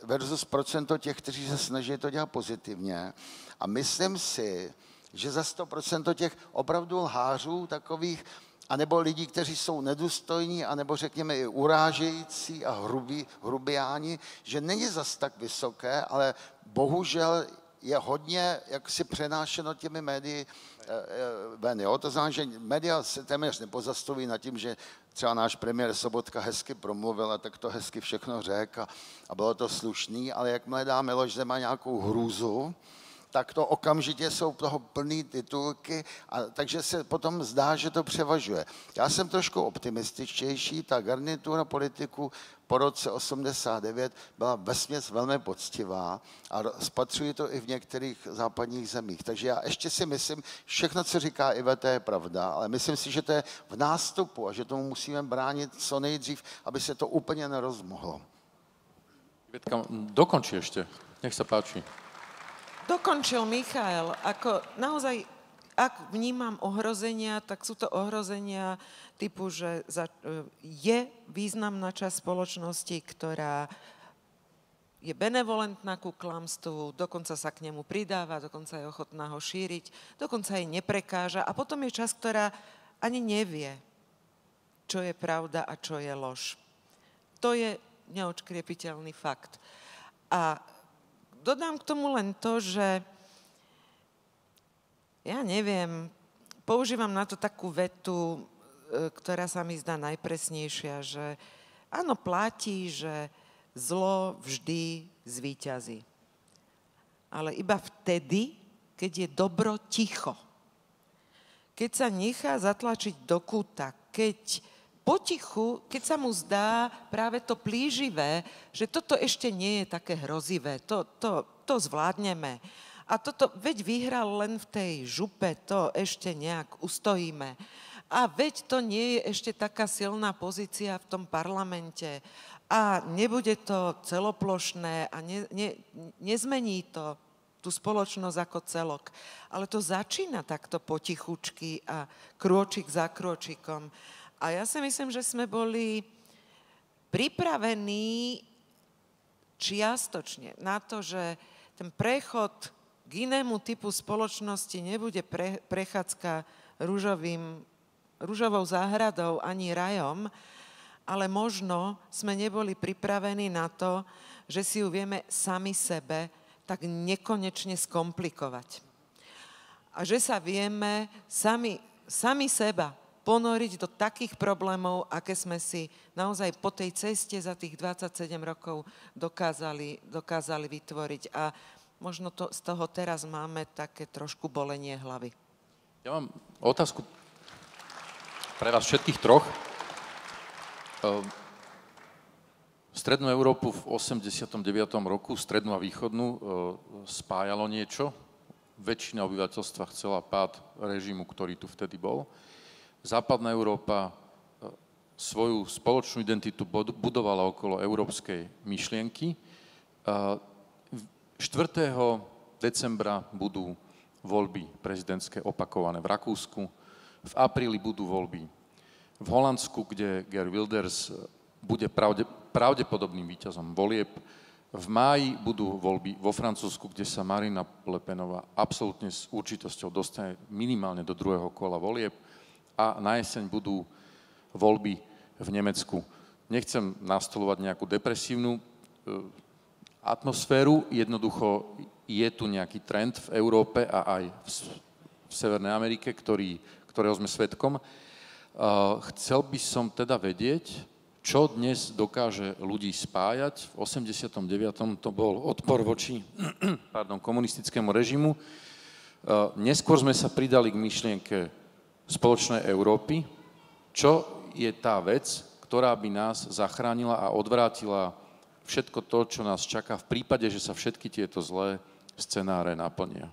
versus procento těch, kteří se snaží to dělat pozitivně. A myslím si, že za 100% těch opravdu lhářů takových, anebo lidí, kteří jsou nedůstojní, anebo řekněme i urážející a hrubiáni, že není zas tak vysoké, ale bohužel je hodně jaksi přenášeno těmi médii ven. Jo? To znamená, že média se téměř nepozastavují nad tím, že třeba náš premiér Sobotka hezky promluvil a tak to hezky všechno řekl a bylo to slušný, ale jakmile dá Miloš Zeman nějakou hrůzu, tak to okamžitě jsou toho plný titulky, a takže se potom zdá, že to převažuje. Já jsem trošku optimističtější, ta garnitura politiků po roce 89 byla vesměs velmi poctivá a spatřuji to i v některých západních zemích. Takže já ještě si myslím, všechno, co říká Iveta, je pravda, ale myslím si, že to je v nástupu a že tomu musíme bránit co nejdřív, aby se to úplně nerozmohlo. Ivetka, dokončí ešte. Nech sa páči. Dokončil Michael. Ako naozaj, ak vnímam ohrozenia, tak sú to ohrozenia typu, že je významná časť spoločnosti, ktorá je benevolentná ku klamstvu, dokonca sa k nemu pridáva, dokonca je ochotná ho šíriť, dokonca jej neprekáža. A potom je časť, ktorá ani nevie, čo je pravda a čo je lož. To je neodškriepiteľný fakt. A dodám k tomu len to, že ja neviem, používam na to takú vetu, ktorá sa mi zdá najpresnejšia, že áno, platí, že zlo vždy zvíťazí. Ale iba vtedy, keď je dobro ticho. Keď sa nechá zatlačiť do kúta, keď potichu, keď sa mu zdá práve to plíživé, že toto ešte nie je také hrozivé, to zvládneme. A toto, veď vyhral len v tej župe, to ešte nejak ustojíme. A veď to nie je ešte taká silná pozícia v tom parlamente. A nebude to celoplošné a nezmení to tú spoločnosť ako celok. Ale to začína takto potichučky a krôčik za krôčikom. A ja si myslím, že sme boli pripravení čiastočne na to, že ten prechod k inému typu spoločnosti nebude prechádzka ružovou záhradou ani rajom, ale možno sme neboli pripravení na to, že si ju vieme sami sebe tak nekonečne skomplikovať. A že sa vieme sami seba ponoriť do takých problémov, aké sme si naozaj po tej ceste za tých 27 rokov dokázali vytvoriť. A možno z toho teraz máme také trošku bolenie hlavy. Ja mám otázku pre vás všetkých troch. Strednú Európu v 89. roku, strednú a východnú, spájalo niečo. Väčšina obyvateľstva chcela pád režimu, ktorý tu vtedy bol. Západná Európa svoju spoločnú identitu budovala okolo európskej myšlienky. 4. decembra budú voľby prezidentské opakované v Rakúsku. V apríli budú voľby v Holandsku, kde Geert Wilders bude pravdepodobným víťazom volieb. V máji budú voľby vo Francúzsku, kde sa Marine Le Penová absolútne s určitosťou dostane minimálne do druhého kola volieb. A na jeseň budú voľby v Nemecku. Nechcem nastolovať nejakú depresívnu atmosféru, jednoducho je tu nejaký trend v Európe a aj v Severnej Amerike, ktorého sme svedkom. Chcel by som teda vedieť, čo dnes dokáže ľudí spájať. V 89. to bol odpor voči komunistickému režimu. Neskôr sme sa pridali k myšlienke spoločnej Európy. Čo je tá vec, ktorá by nás zachránila a odvrátila všetko to, čo nás čaká v prípade, že sa všetky tieto zlé scenáre naplnia?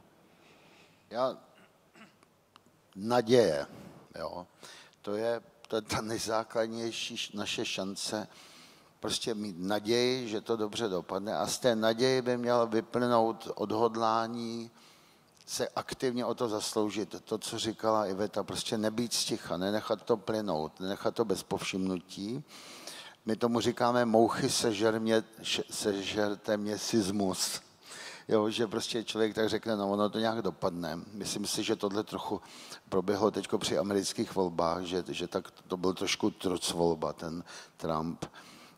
Naděje, jo. To je ta nejzákladnější naše šance, prostě mít naději, že to dobře dopadne a z té naději by mělo vyplynout odhodlání se aktivně o to zasloužit. To, co říkala Iveta, prostě nebýt sticha, nenechat to plynout, nenechat to bez povšimnutí. My tomu říkáme mouchy sežerte mě sismus. Jo, že prostě člověk tak řekne, no ono to nějak dopadne. Myslím si, že tohle trochu proběhlo teď při amerických volbách, že tak to byl trošku trocvolba, ten Trump,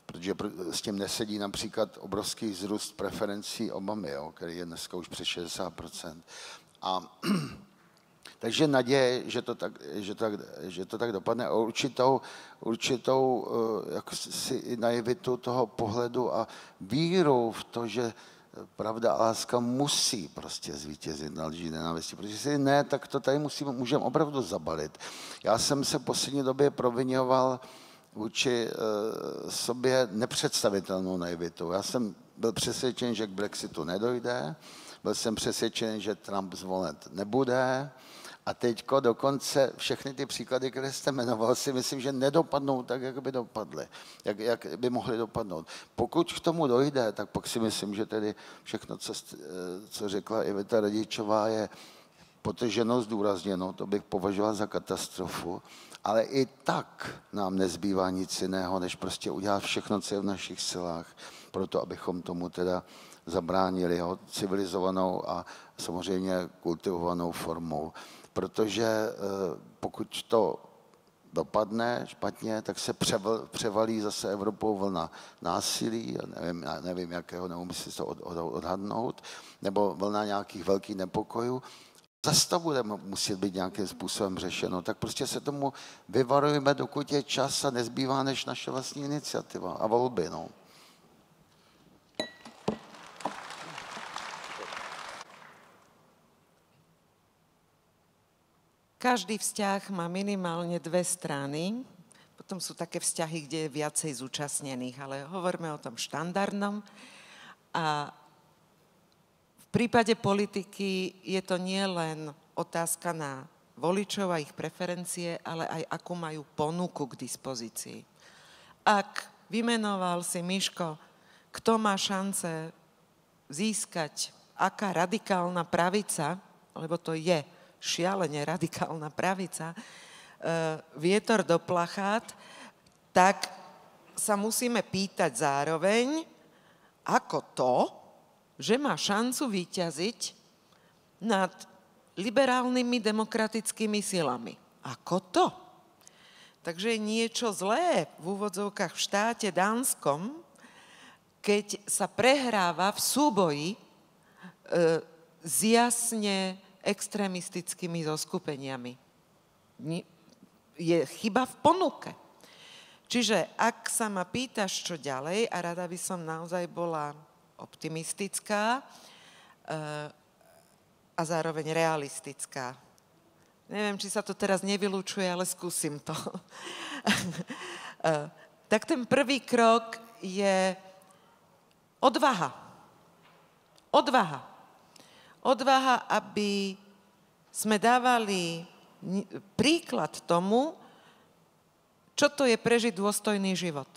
protože s tím nesedí například obrovský vzrůst preferencí Obamy, jo, který je dneska už přes 60%. Takže naděje, že to tak dopadne, a určitou jaksi naivitu toho pohledu a víru v to, že pravda a láska musí prostě zvítězit na lží nenávisti, protože si ne, tak to tady můžeme opravdu zabalit. Já jsem se v poslední době proviňoval vůči sobě nepředstavitelnou naivitu. Já jsem byl přesvědčen, že k Brexitu nedojde, byl jsem přesvědčen, že Trump zvolen nebude, a teďko dokonce všechny ty příklady, které jste jmenoval, si myslím, že nedopadnou tak, jak by dopadly, jak by mohly dopadnout. Pokud k tomu dojde, tak pak si myslím, že tedy všechno, co řekla Iveta Radičová, je potrženo, zdůrazněno, to bych považoval za katastrofu, ale i tak nám nezbývá nic jiného, než prostě udělat všechno, co je v našich silách, proto abychom tomu teda zabránili civilizovanou a samozřejmě kultivovanou formou. Protože pokud to dopadne špatně, tak se převalí zase Evropou vlna násilí, já nevím jakého, neumím si to odhadnout, nebo vlna nějakých velkých nepokojů. Zase to bude muset být nějakým způsobem řešeno. Tak prostě se tomu vyvarujeme, dokud je čas a nezbývá než naše vlastní iniciativa a volby. No. Každý vzťah má minimálne 2 strany, potom sú také vzťahy, kde je viacej zúčastnených, ale hovoríme o tom štandardnom. A v prípade politiky je to nie len otázka na voličov a ich preferencie, ale aj akú majú ponuku k dispozícii. Ak vymenoval si Miško, kto má šance získať, aká radikálna pravica, lebo to je šialene radikálna pravica, vietor do plachát, tak sa musíme pýtať zároveň, ako to, že má šancu vyťaziť nad liberálnymi demokratickými silami. Ako to? Takže je niečo zlé v úvodzovkách v štáte dánskom, keď sa prehráva v súboji s jasne extrémistickými zoskupeniami. Je chyba v ponuke. Čiže ak sa ma pýtaš, čo ďalej, a rada by som naozaj bola optimistická a zároveň realistická. Neviem, či sa to teraz nevylučuje, ale skúsim to. Tak ten prvý krok je odvaha. Odvaha. Odvaha, aby sme dávali príklad tomu, čo to je prežiť dôstojný život.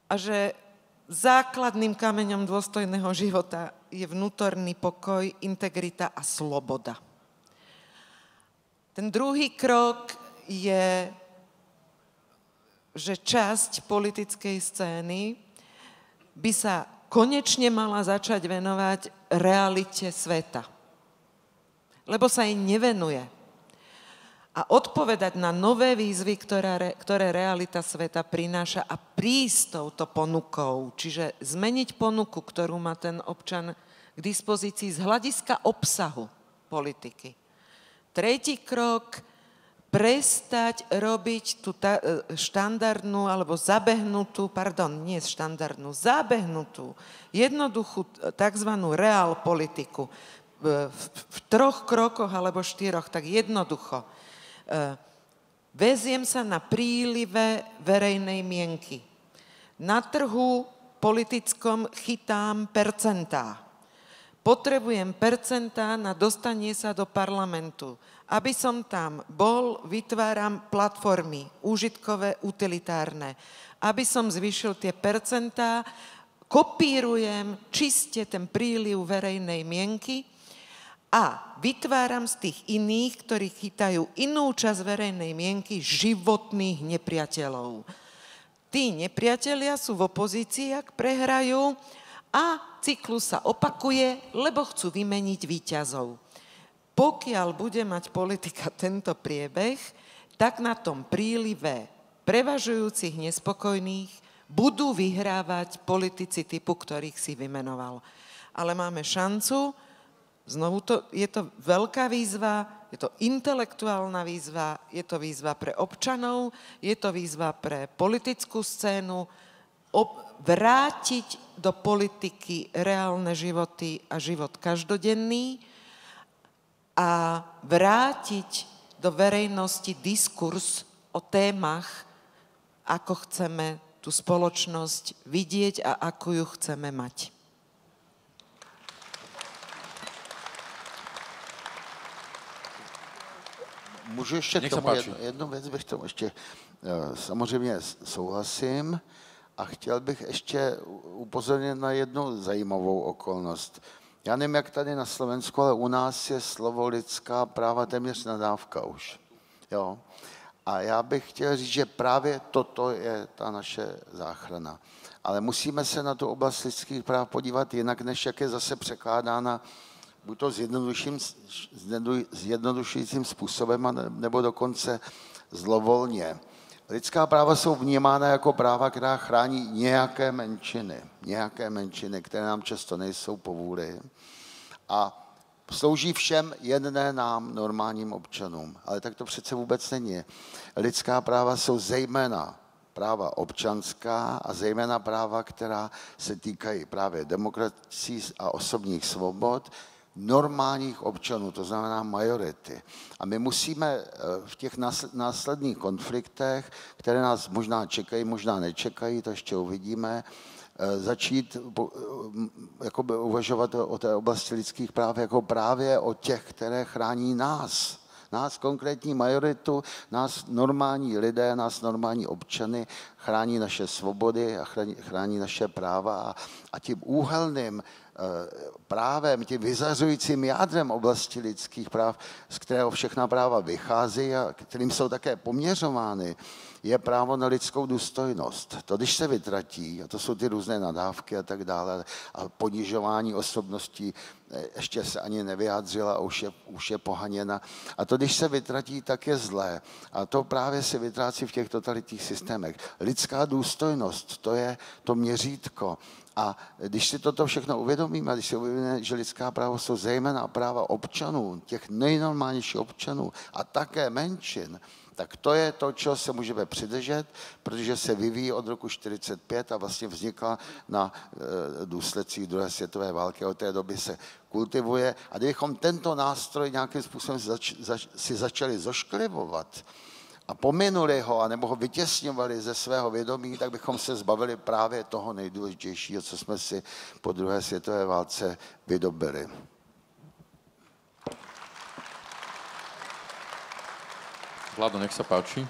A že základným kameňom dôstojného života je vnútorný pokoj, integrita a sloboda. Ten druhý krok je, že časť politickej scény by sa konečne mala začať venovať realite sveta. Lebo sa jej nevenuje. A odpovedať na nové výzvy, ktoré realita sveta prináša a prísť touto ponukou. Čiže zmeniť ponuku, ktorú má ten občan k dispozícii z hľadiska obsahu politiky. Tretí krok, prestať robiť tú štandardnú alebo zabehnutú, zabehnutú, jednoduchú takzvanú reál politiku v 3 krokoch alebo 4, tak jednoducho. Veziem sa na prílive verejnej mienky. Na trhu politickom chytám percentá. potrebujem percentá na dostanie sa do parlamentu. Aby som tam bol, vytváram platformy úžitkové, utilitárne. Aby som zvýšil tie percentá, kopírujem čiste ten príliv verejnej mienky a vytváram z tých iných, ktorí chytajú inú časť verejnej mienky, životných nepriateľov. Tí nepriatelia sú v opozícii, ak prehrajú, a cyklus sa opakuje, lebo chcú vymeniť víťazov. Pokiaľ bude mať politika tento priebeh, tak na tom prílive prevažujúcich nespokojných budú vyhrávať politici typu, ktorých si vymenoval. Ale máme šancu, znovu je to veľká výzva, je to intelektuálna výzva, je to výzva pre občanov, je to výzva pre politickú scénu, vrátiť do politiky reálne životy a život každodenný a vrátiť do verejnosti diskurs o témach, ako chceme tú spoločnosť vidieť a ako ju chceme mať. Můžu ještě k tomu jednu věc bych tomu ještě, samozřejmě souhlasím a chtěl bych ještě upozornit na jednu zajímavou okolnost. Já nevím, jak tady na Slovensku, ale u nás je slovo lidská práva téměř nadávka už. Jo? A já bych chtěl říct, že právě toto je ta naše záchrana. Ale musíme se na tu oblast lidských práv podívat jinak, než jak je zase překládána buď to zjednodušujícím způsobem, nebo dokonce zlovolně. Lidská práva jsou vnímána jako práva, která chrání nějaké menšiny, které nám často nejsou po vůli a slouží všem, jen ne nám, normálním občanům. Ale tak to přece vůbec není. Lidská práva jsou zejména práva občanská a zejména práva, která se týkají právě demokracie a osobních svobod, normálních občanů, to znamená majority. A my musíme v těch následných konfliktech, které nás možná čekají, možná nečekají, to ještě uvidíme, začít jakoby uvažovat o té oblasti lidských práv jako právě o těch, které chrání nás. Nás, konkrétní majoritu, nás normální lidé, nás normální občany, chrání naše svobody a chrání naše práva a tím úhelným právem, tím vyzařujícím jádrem oblasti lidských práv, z kterého všechna práva vychází a kterým jsou také poměřovány, je právo na lidskou důstojnost. To, když se vytratí, a to jsou ty různé nadávky a tak dále, a ponižování osobností, ještě se ani nevyjádřila, už je pohaněna. A to, když se vytratí, tak je zlé. A to právě se vytrácí v těch totalitních systémech. Lidská důstojnost, to je to měřítko. A když si toto všechno uvědomíme, když si uvědomíme, že lidská práva jsou zejména práva občanů, těch nejnormálnějších občanů a také menšin, tak to je to, čeho se můžeme přidržet, protože se vyvíjí od roku 1945 a vlastně vznikla na důsledcích druhé světové války. Od té doby se kultivuje. A kdybychom tento nástroj nějakým způsobem si začali zošklivovat a pominuli ho, anebo ho vytěsňovali ze svého vědomí, tak bychom se zbavili právě toho nejdůležitějšího, co jsme si po druhé světové válce vydobili. Vlado, nech sa páči.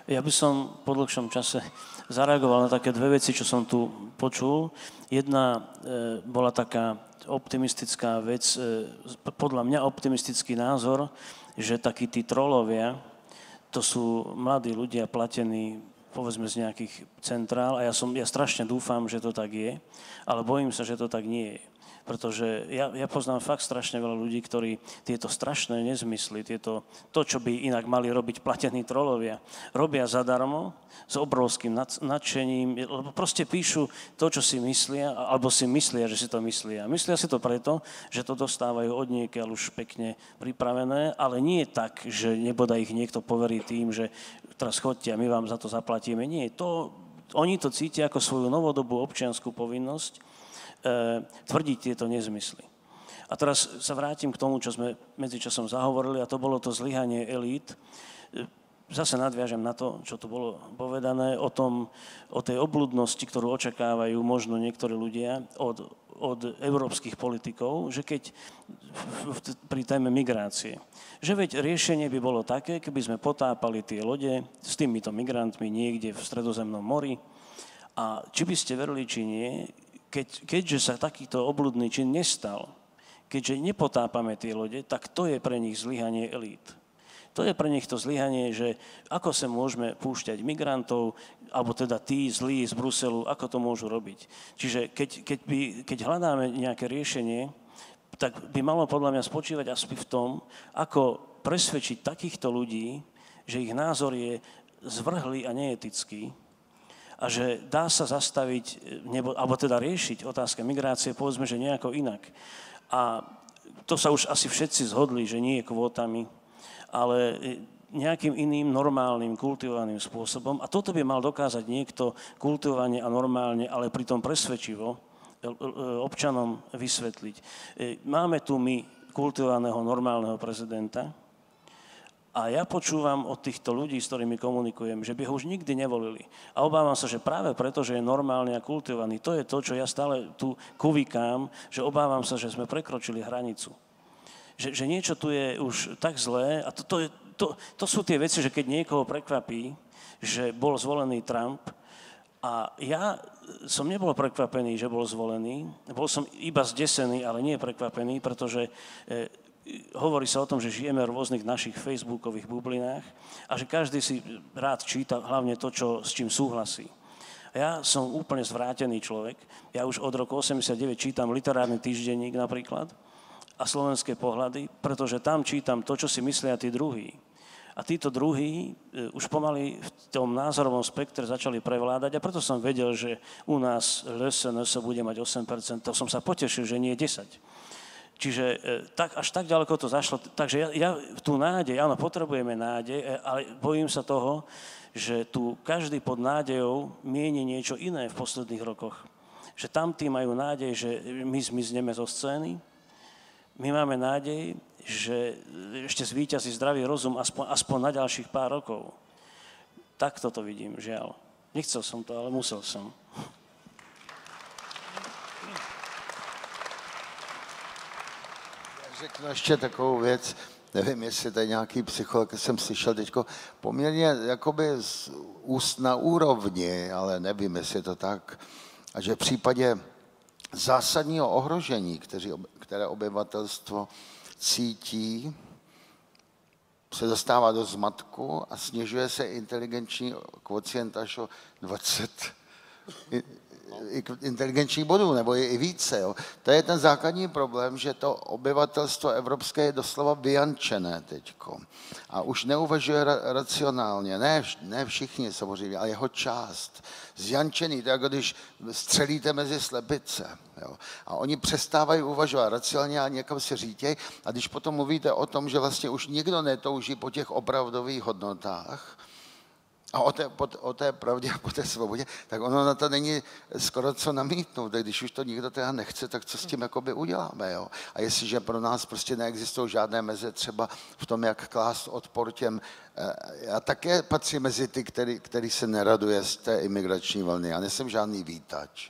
Ja by som po dlhšom čase zareagoval na také dve veci, čo som tu počul. Jedna bola taká optimistická vec, podľa mňa optimistický názor, že takí tí trolovia, to sú mladí ľudia platení povedzme z nejakých centrál a ja strašne dúfam, že to tak je, ale bojím sa, že to tak nie je. Pretože ja poznám fakt strašne veľa ľudí, ktorí tieto strašné nezmysly, to, čo by inak mali robiť platení trolovia, robia zadarmo, s obrovským nadšením, lebo proste píšu to, čo si myslia, alebo si myslia, že si to myslia. Myslia si to preto, že to dostávajú od niekiaľ už pekne pripravené, ale nie tak, že nebodaj ich niekto poverí tým, že teraz chodte a my vám za to zaplatíme. Nie, oni to cítia ako svoju novodobú občiansku povinnosť, tvrdiť tieto nezmysly. A teraz sa vrátim k tomu, čo sme medzičasom zahovorili, a to bolo to zlyhanie elít. Zase nadviažem na to, čo tu bolo povedané, o tej obľudnosti, ktorú očakávajú možno niektorí ľudia od od európskych politikov, že keď pri téme migrácie, že veď riešenie by bolo také, keby sme potápali tie lode s týmito migrantmi niekde v Stredozemnom mori a či by ste verili, či nie, keďže sa takýto obľudný čin nestal, keďže nepotápame tie lode, tak to je pre nich zlyhanie elít. To je pre nich to zlyhanie, že ako sa môžeme púšťať migrantov, alebo teda tí zlí z Bruselu, ako to môžu robiť. Čiže keď hľadáme nejaké riešenie, tak by malo podľa mňa spočívať aspoň v tom, ako presvedčiť takýchto ľudí, že ich názor je zvrhlý a neetický a že dá sa zastaviť, alebo teda riešiť otázka migrácie, povedzme, že nejako inak. A to sa už asi všetci zhodli, že nie kvótami, ale nejakým iným normálnym, kultivovaným spôsobom. A toto by mal dokázať niekto kultivovane a normálne, ale pritom presvedčivo občanom vysvetliť. Máme tu my kultivovaného normálneho prezidenta a ja počúvam od týchto ľudí, s ktorými komunikujem, že by ho už nikdy nevolili. A obávam sa, že práve preto, že je normálny a kultivovaný, to je to, čo ja stále tu kuvikám, že obávam sa, že sme prekročili hranicu. Že niečo tu je už tak zlé a to sú tie veci, že keď niekoho prekvapí, že bol zvolený Trump a ja som nebol prekvapený, že bol zvolený, bol som iba zdesený, ale nie prekvapený, pretože hovorí sa o tom, že žijeme v rôznych našich facebookových bublinách a že každý si rád číta hlavne to, s čím súhlasí. Ja som úplne zvrátený človek, ja už od roku 89 čítam literárny týždenník napríklad, a slovenské pohľady, pretože tam čítam to, čo si myslia tí druhí. A títo druhí už pomaly v tom názorovom spektre začali prevládať a preto som vedel, že u nás LSNS bude mať 8%, to som sa potešil, že nie 10%. Čiže až tak ďaleko to zašlo. Takže ja tú nádej, áno, potrebujeme nádej, ale bojím sa toho, že tu každý pod nádejou mieni niečo iné v posledných rokoch. Že tamtí majú nádej, že my zmizneme zo scény. My máme nádej, že ešte zvíťazí zdravý rozum aspoň na ďalších pár rokov. Takto to vidím, žiaľ. Nechcel som to, ale musel som. Já řeknu ještě takovou věc, nevím, jestli tady nějaký psycholog, jsem slyšel teďko, poměrně jakoby z úst na úrovni, ale nevím, jestli je to tak, a že v případě zásadního ohrožení, které obyvatelstvo cítí, se dostává do zmatku a snižuje se inteligenční kvocient až o 20 inteligenčních bodů, nebo i více. Jo. To je ten základní problém, že to obyvatelstvo evropské je doslova vyjančené teďko. A už neuvažuje racionálně. Ne všichni samozřejmě, ale jeho část. Zjančený, to je jako když střelíte mezi slepice. Jo. A oni přestávají uvažovat racionálně a někam se řítěj. A když potom mluvíte o tom, že vlastně už nikdo netouží po těch opravdových hodnotách, a o té pravdě a po té svobodě, tak ono na to není skoro co namítnout. Když už to nikdo teda nechce, tak co s tím jakoby uděláme. Jo? A jestliže pro nás prostě neexistují žádné meze třeba v tom, jak klást odpor těm... Já také patřím mezi ty, který se neraduje z té imigrační vlny. Já nejsem žádný vítač.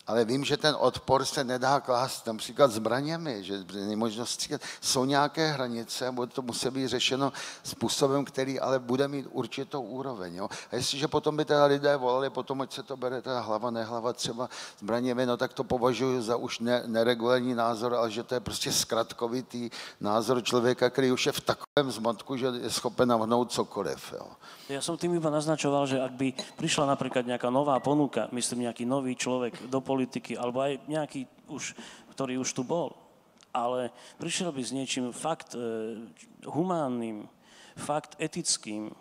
Ale vím, že ten odpor se nedá klást například zbraněmi, že není možnost střílet. Jsou nějaké hranice a bude to muset být řešeno způsobem, který ale bude mít určitou úroveň. Jo? A jestliže potom by teda lidé volali, potom ať se to bere teda hlava, nehlava třeba zbraněmi, no tak to považuji za už neregulární názor, ale že to je prostě zkratkovitý názor člověka, který už je v takovém zmatku, že je schopen navrhnout cokoliv. Jo? Ja som tým iba naznačoval, že ak by prišla napríklad nejaká nová ponuka, myslím nejaký nový človek do politiky, alebo aj nejaký, ktorý už tu bol, ale prišiel by s niečím fakt humánnym, fakt etickým,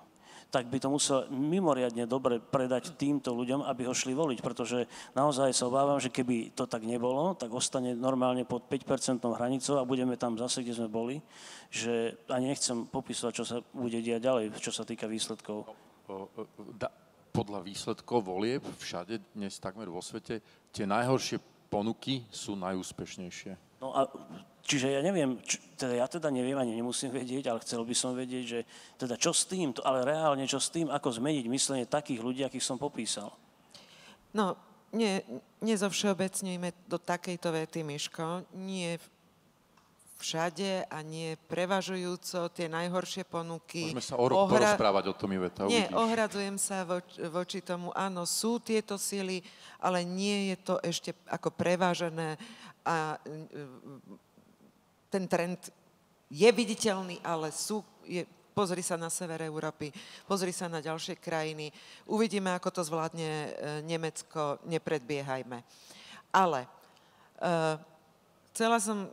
tak by to musel mimoriadne dobre predať týmto ľuďom, aby ho šli voliť, pretože naozaj sa obávam, že keby to tak nebolo, tak ostane normálne pod 5% hranicou a budeme tam zase, kde sme boli, že ani nechcem popisovať, čo sa bude diať ďalej, čo sa týka výsledkov. Podľa výsledkov volieb všade dnes takmer vo svete tie najhoršie ponuky sú najúspešnejšie. No a čiže ja neviem, ja teda neviem, ani nemusím vedieť, ale chcel by som vedieť, že teda čo s tým, ale reálne čo s tým, ako zmeniť myslenie takých ľudí, akých som popísal. No, nezovšeobecňujme do takejto vety, Miško. Nie všade a nie prevažujúco tie najhoršie ponuky. Môžeme sa porozprávať o tom, Iveta, Nie, uvidíš. ohradzujem sa voči tomu. Áno, sú tieto sily, ale nie je to ešte ako prevážené a ten trend je viditeľný, ale pozri sa na sever Európy, pozri sa na ďalšie krajiny, uvidíme, ako to zvládne Nemecko, nepredbiehajme. Ale chcela som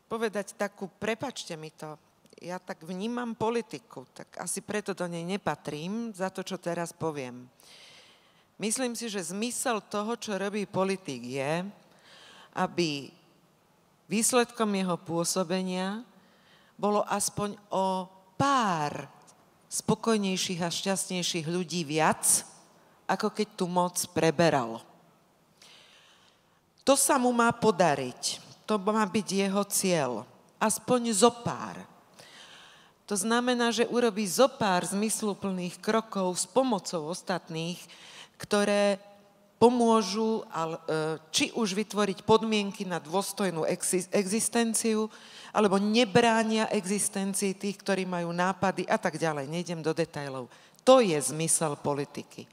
povedať takú, prepáčte mi to, ja tak vnímam politiku, tak asi preto do nej nepatrím za to, čo teraz poviem. Myslím si, že zmysel toho, čo robí politik, je, aby výsledkom jeho pôsobenia bolo aspoň o pár spokojnejších a šťastnejších ľudí viac, ako keď tú moc preberal. To sa mu má podariť. To má byť jeho cieľ. Aspoň zopár. To znamená, že urobí zopár zmysluplných krokov s pomocou ostatných, ktoré pomôžu či už vytvoriť podmienky na dôstojnú existenciu, alebo nebránia existencii tých, ktorí majú nápady a tak ďalej. Nejdem do detailov. To je zmysel politiky.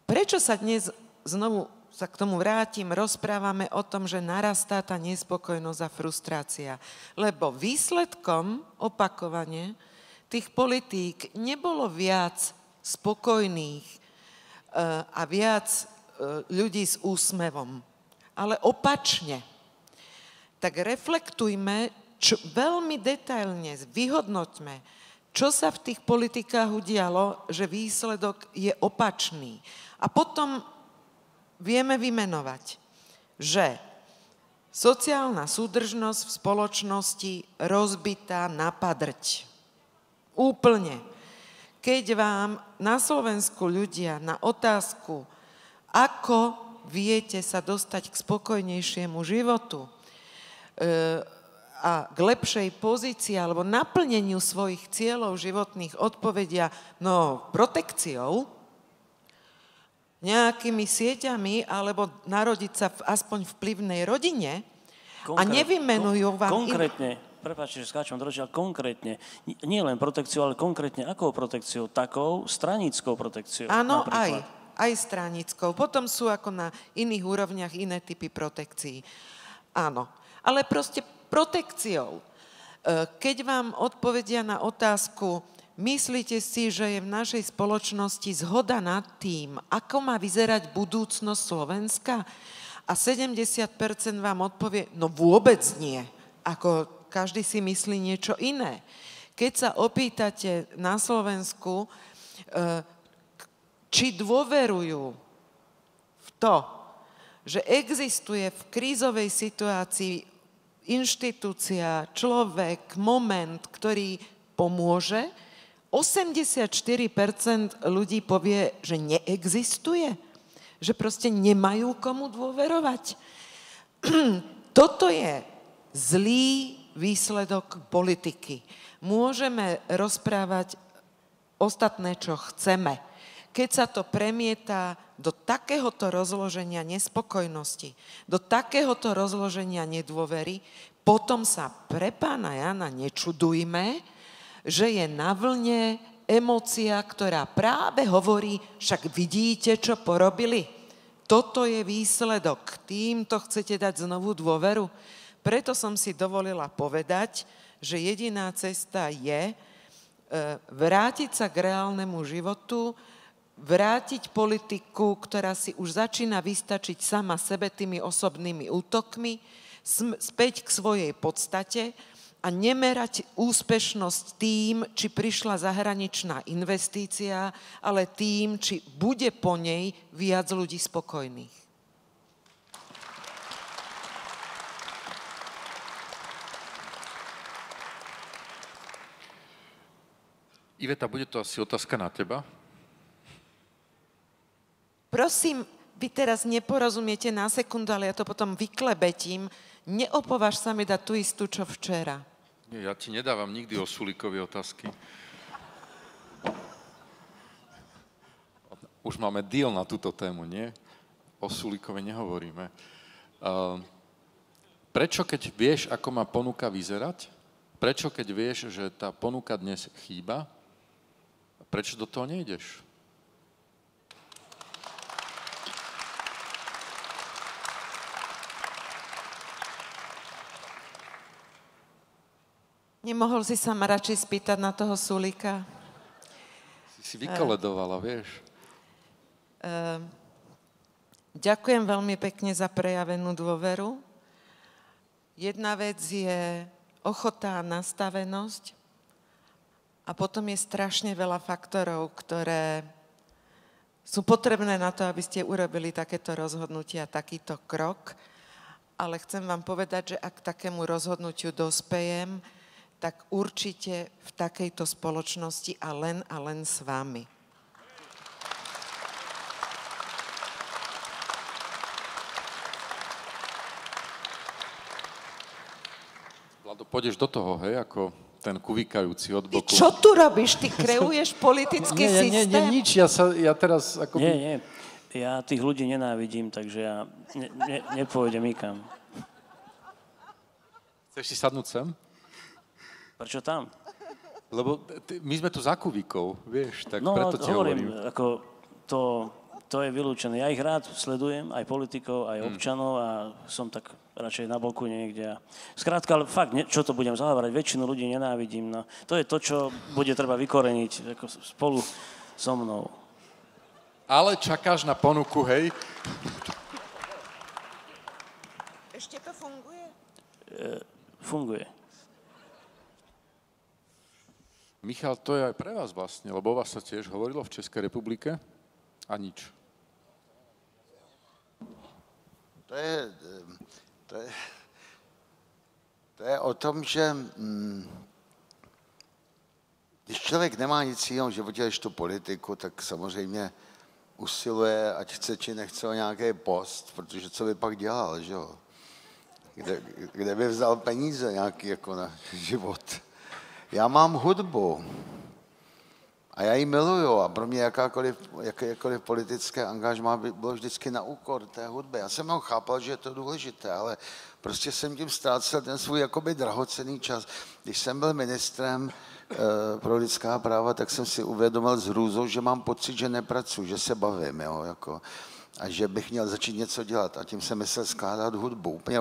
Prečo sa dnes znovu sa k tomu vrátim, rozprávame o tom, že narastá tá nespokojnosť a frustrácia. Lebo výsledkom opakovane tých politík nebolo viac spokojných a viac ľudí s úsmevom, ale opačne. Tak reflektujme veľmi detailne, vyhodnoťme, čo sa v tých politikách udialo, že výsledok je opačný. A potom vieme vymenovať, že sociálna súdržnosť v spoločnosti rozbitá na padrť. Úplne. Keď vám na Slovensku ľudia na otázku, ako viete sa dostať k spokojnejšiemu životu a k lepšej pozícii alebo naplneniu svojich cieľov životných odpovedia, no protekciou, nejakými sieťami, alebo narodiť sa aspoň v vplyvnej rodine a nevymenujú vám... Konkrétne, prepáčte, že skáčem do reči, ale konkrétne, nie len protekciou, ale konkrétne akou protekciou? Takou stranickou protekciou. Áno, napríklad. aj stranickou. Potom sú ako na iných úrovniach iné typy protekcií. Áno, ale proste protekciou. Keď vám odpovedia na otázku, myslíte si, že je v našej spoločnosti zhoda nad tým, ako má vyzerať budúcnosť Slovenska? A 70% vám odpovie, no vôbec nie. Ako každý si myslí niečo iné. Keď sa opýtate na Slovensku, či dôverujú v to, že existuje v krízovej situácii inštitúcia, človek, moment, ktorý pomôže, 84% ľudí povie, že neexistuje, že proste nemajú komu dôverovať. Toto je zlý výsledok politiky. Môžeme rozprávať ostatné, čo chceme. Keď sa to premieta do takéhoto rozloženia nespokojnosti, do takéhoto rozloženia nedôvery, potom sa pre pána Jana nečudujme, že je na vlne emócia, ktorá práve hovorí, však vidíte, čo porobili. Toto je výsledok. Týmto chcete dať znovu dôveru. Preto som si dovolila povedať, že jediná cesta je vrátiť sa k reálnemu životu, vrátiť politiku, ktorá si už začína vystačiť sama sebe tými osobnými útokmi, späť k svojej podstate a nemerať úspešnosť tým, či prišla zahraničná investícia, ale tým, či bude po nej viac ľudí spokojných. Iveta, bude to asi otázka na teba? Prosím, vy teraz neporozumiete na sekundu, ale ja to potom vyklebetím. Neopováž sa mi dať tú istú, čo včera. Nie, ja ti nedávam nikdy o Sulíkovi otázky. Už máme deal na túto tému, nie? o Sulíkovi nehovoríme. Prečo, keď vieš, ako má ponuka vyzerať, prečo, keď vieš, že tá ponuka dnes chýba, prečo do toho nejdeš? Nemohol si sa ma radšej spýtať na toho Sulíka? Si vykoledovala, vieš. Ďakujem veľmi pekne za prejavenú dôveru. Jedna vec je ochota a nastavenosť a potom je strašne veľa faktorov, ktoré sú potrebné na to, aby ste urobili takéto rozhodnutie a takýto krok. Ale chcem vám povedať, že ak k takému rozhodnutiu dospejem, tak určite v takejto spoločnosti a len s vami. Vlado, pôjdeš do toho, hej, ako ten kuvíkajúci od boku. Ty čo tu robíš? Ty kreuješ politický systém? Nie, nič, ja teraz ako... Nie, ja tých ľudí nenávidím, takže ja nepôjdem nikam. Chceš si sadnúť sem? Prečo tam? Lebo my sme tu za kuvíkov, vieš, tak no, preto ti hovorím. Ako to je vylúčené. Ja ich rád sledujem, aj politikov, aj občanov a som tak radšej na boku niekde. Skrátka, ale fakt, čo to budem zahovárať, väčšinu ľudí nenávidím. No. To je to, čo bude treba vykoreniť ako spolu so mnou. Ale čakáš na ponuku, hej? Ešte to funguje? Funguje. Michal, to je aj pre vás vlastne, lebo o vás sa tiež hovorilo v Českej republike a nič. To je o tom, že když člověk nemá nic jiného v životě než tu politiku, tak samozřejmě usiluje, ať chce či nechce, o nějaký post, protože co by pak dělal, že jo? Kde by vzal peníze nějaký jako na život. Já mám hudbu a já ji miluju a pro mě jakékoliv politické angažmá bylo vždycky na úkor té hudby. Já jsem chápal, že je to důležité, ale prostě jsem tím ztrácel ten svůj jakoby drahocenný čas. Když jsem byl ministrem pro lidská práva, tak jsem si uvědomil s hrůzou, že mám pocit, že nepracuji, že se bavím, jo, jako, a že bych měl začít něco dělat. A tím jsem myslel skládat hudbu. Úplně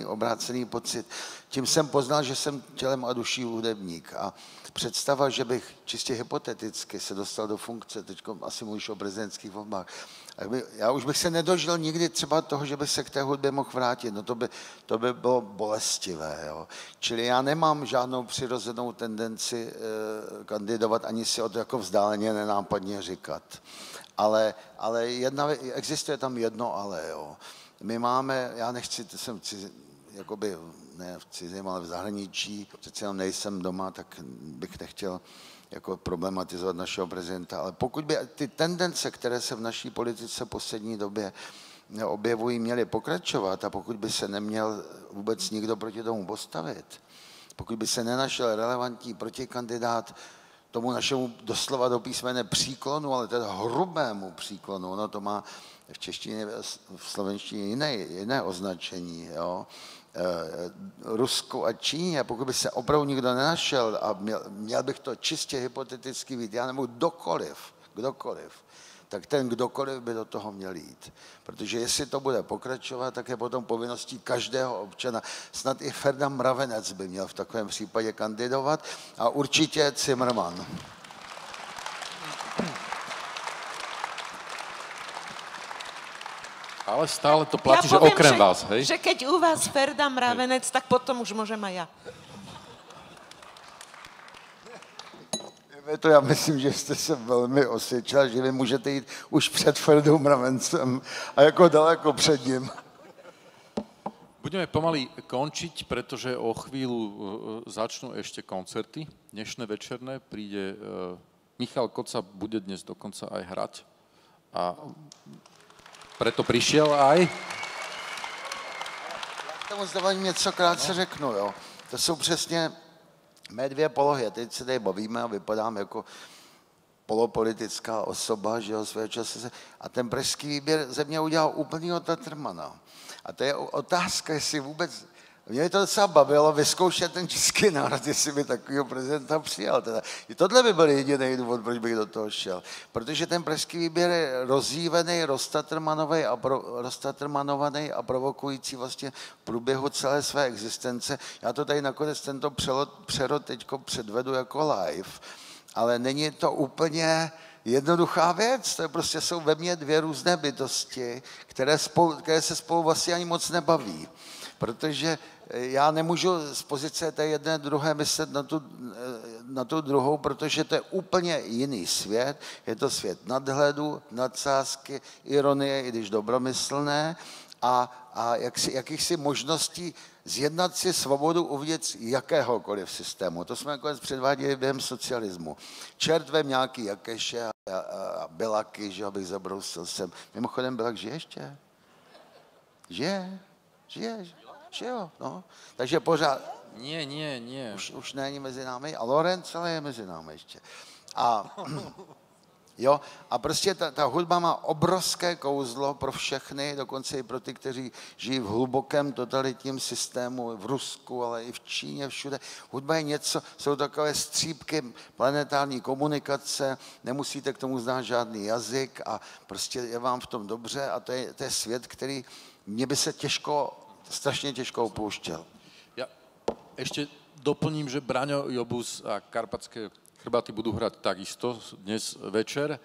obrácený pocit. Tím jsem poznal, že jsem tělem a duší hudebník. A představa, že bych čistě hypoteticky se dostal do funkce, teď asi mluvíš o prezidentských volbách, já už bych se nedožil nikdy třeba toho, že bych se k té hudbě mohl vrátit. No to by bylo bolestivé. Jo. Čili já nemám žádnou přirozenou tendenci kandidovat, ani si o to jako vzdáleně nenápadně říkat. Ale existuje tam jedno ale, jo. My máme, já nechci, jsem jakoby, ne v cizím, ale v zahraničí, přece jenom nejsem doma, tak bych nechtěl jako problematizovat našeho prezidenta, ale pokud by ty tendence, které se v naší politice v poslední době objevují, měly pokračovat a pokud by se neměl vůbec nikdo proti tomu postavit, pokud by se nenašel relevantní protikandidát tomu našemu doslova do písmene příklonu, ale teda hrubému příklonu, ono to má v češtině, v slovenštině jiné označení, jo. Rusku a Číně, pokud by se opravdu nikdo nenašel a měl bych to čistě hypoteticky vidět, já nebo kdokoliv, tak ten kdokoliv by do toho měl jít. Protože jestli to bude pokračovat, tak je potom povinností každého občana. Snad i Ferda Mravenec by měl v takovém případě kandidovat a určitě Zimmermann. Ale stále to platí, že okrem vás, hej? Že keď u vás Ferda Mravenec, tak potom už môžem aj ja. To já myslím, že jste se velmi osvědčil, že vy můžete jít už před Ferdou Mravencem a jako daleko před ním. Budeme pomaly končiť, pretože o chvíľu začnú ešte koncerty. Dnešné večerné príde Michal Koca, bude dnes dokonca aj hrať. A preto prišiel aj. K tomu zdávání něco krátce řeknu, jo. To jsou přesně mé dvě polohy. Teď se tady bavíme a vypadám jako polopolitická osoba, že jo, svého času. A ten pražský výběr ze mě udělal úplnýho Tatrmana. A to je otázka, jestli vůbec... Mě to docela bavilo vyzkoušet ten český národ, jestli by takového prezidenta přijal. Teda. I tohle by byl jediný důvod, proč bych do toho šel. Protože ten pražský výběr je rozjívený, roztatrmanovaný a provokující vlastně v průběhu celé své existence. Já to tady nakonec tento přerod teďko předvedu jako live, ale není to úplně jednoduchá věc. To je prostě jsou ve mně dvě různé bytosti, které se spolu vlastně ani moc nebaví. Protože já nemůžu z pozice té jedné druhé myslet na tu druhou, protože to je úplně jiný svět. Je to svět nadhledu, nadsázky, ironie, i když dobromyslné, a jakýchsi možností zjednat si svobodu uvnitř jakéhokoliv systému. To jsme nakonec předváděli během socialismu. Čert vem nějaký Jakeše a Bilaky, že abych zabrousil sem. Mimochodem, Bilak žije ještě? Žije, že jo, no. Takže pořád... Nie. Už není mezi námi. A Lorenz ale je mezi námi ještě. A... Jo, a prostě ta hudba má obrovské kouzlo pro všechny, dokonce i pro ty, kteří žijí v hlubokém totalitním systému, v Rusku, ale i v Číně, všude. Hudba je něco, jsou takové střípky planetární komunikace, nemusíte k tomu znát žádný jazyk a prostě je vám v tom dobře a to je svět, který mě by se strašně těžko opouštěl. Ja ešte doplním, že Braňo Jobus a Karpatské chrbaty budú hrať takisto dnes večer,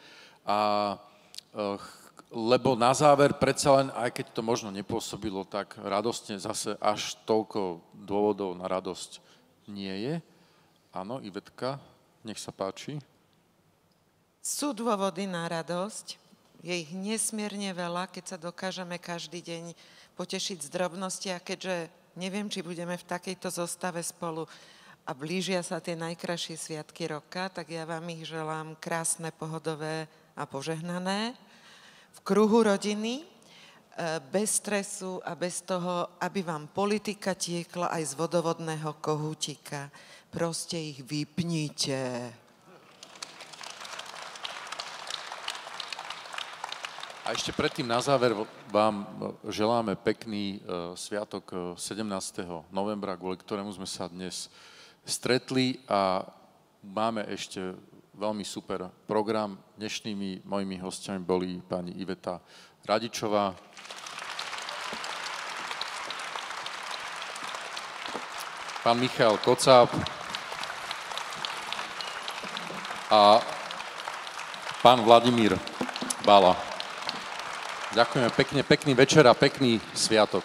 lebo na záver predsa len, aj keď to možno nepôsobilo tak radostne, zase až toľko dôvodov na radosť nie je. Áno, Ivetka, nech sa páči. Sú dôvody na radosť, je ich nesmierne veľa, keď sa dokážeme každý deň potešiť z drobnosti a keďže neviem, či budeme v takejto zostave spolu a blížia sa tie najkrajšie sviatky roka, tak ja vám ich želám krásne, pohodové a požehnané. V kruhu rodiny, bez stresu a bez toho, aby vám politika tiekla aj z vodovodného kohútika. Proste ich vypnite. A ešte predtým na záver vám želáme pekný sviatok 17. novembra, kvôli ktorému sme sa dnes stretli a máme ešte veľmi super program. Dnešnými mojimi hostiami boli pani Iveta Radičová, pán Michal Kocáb a pán Vladimír Bala. Ďakujeme pekne, pekný večer a pekný sviatok.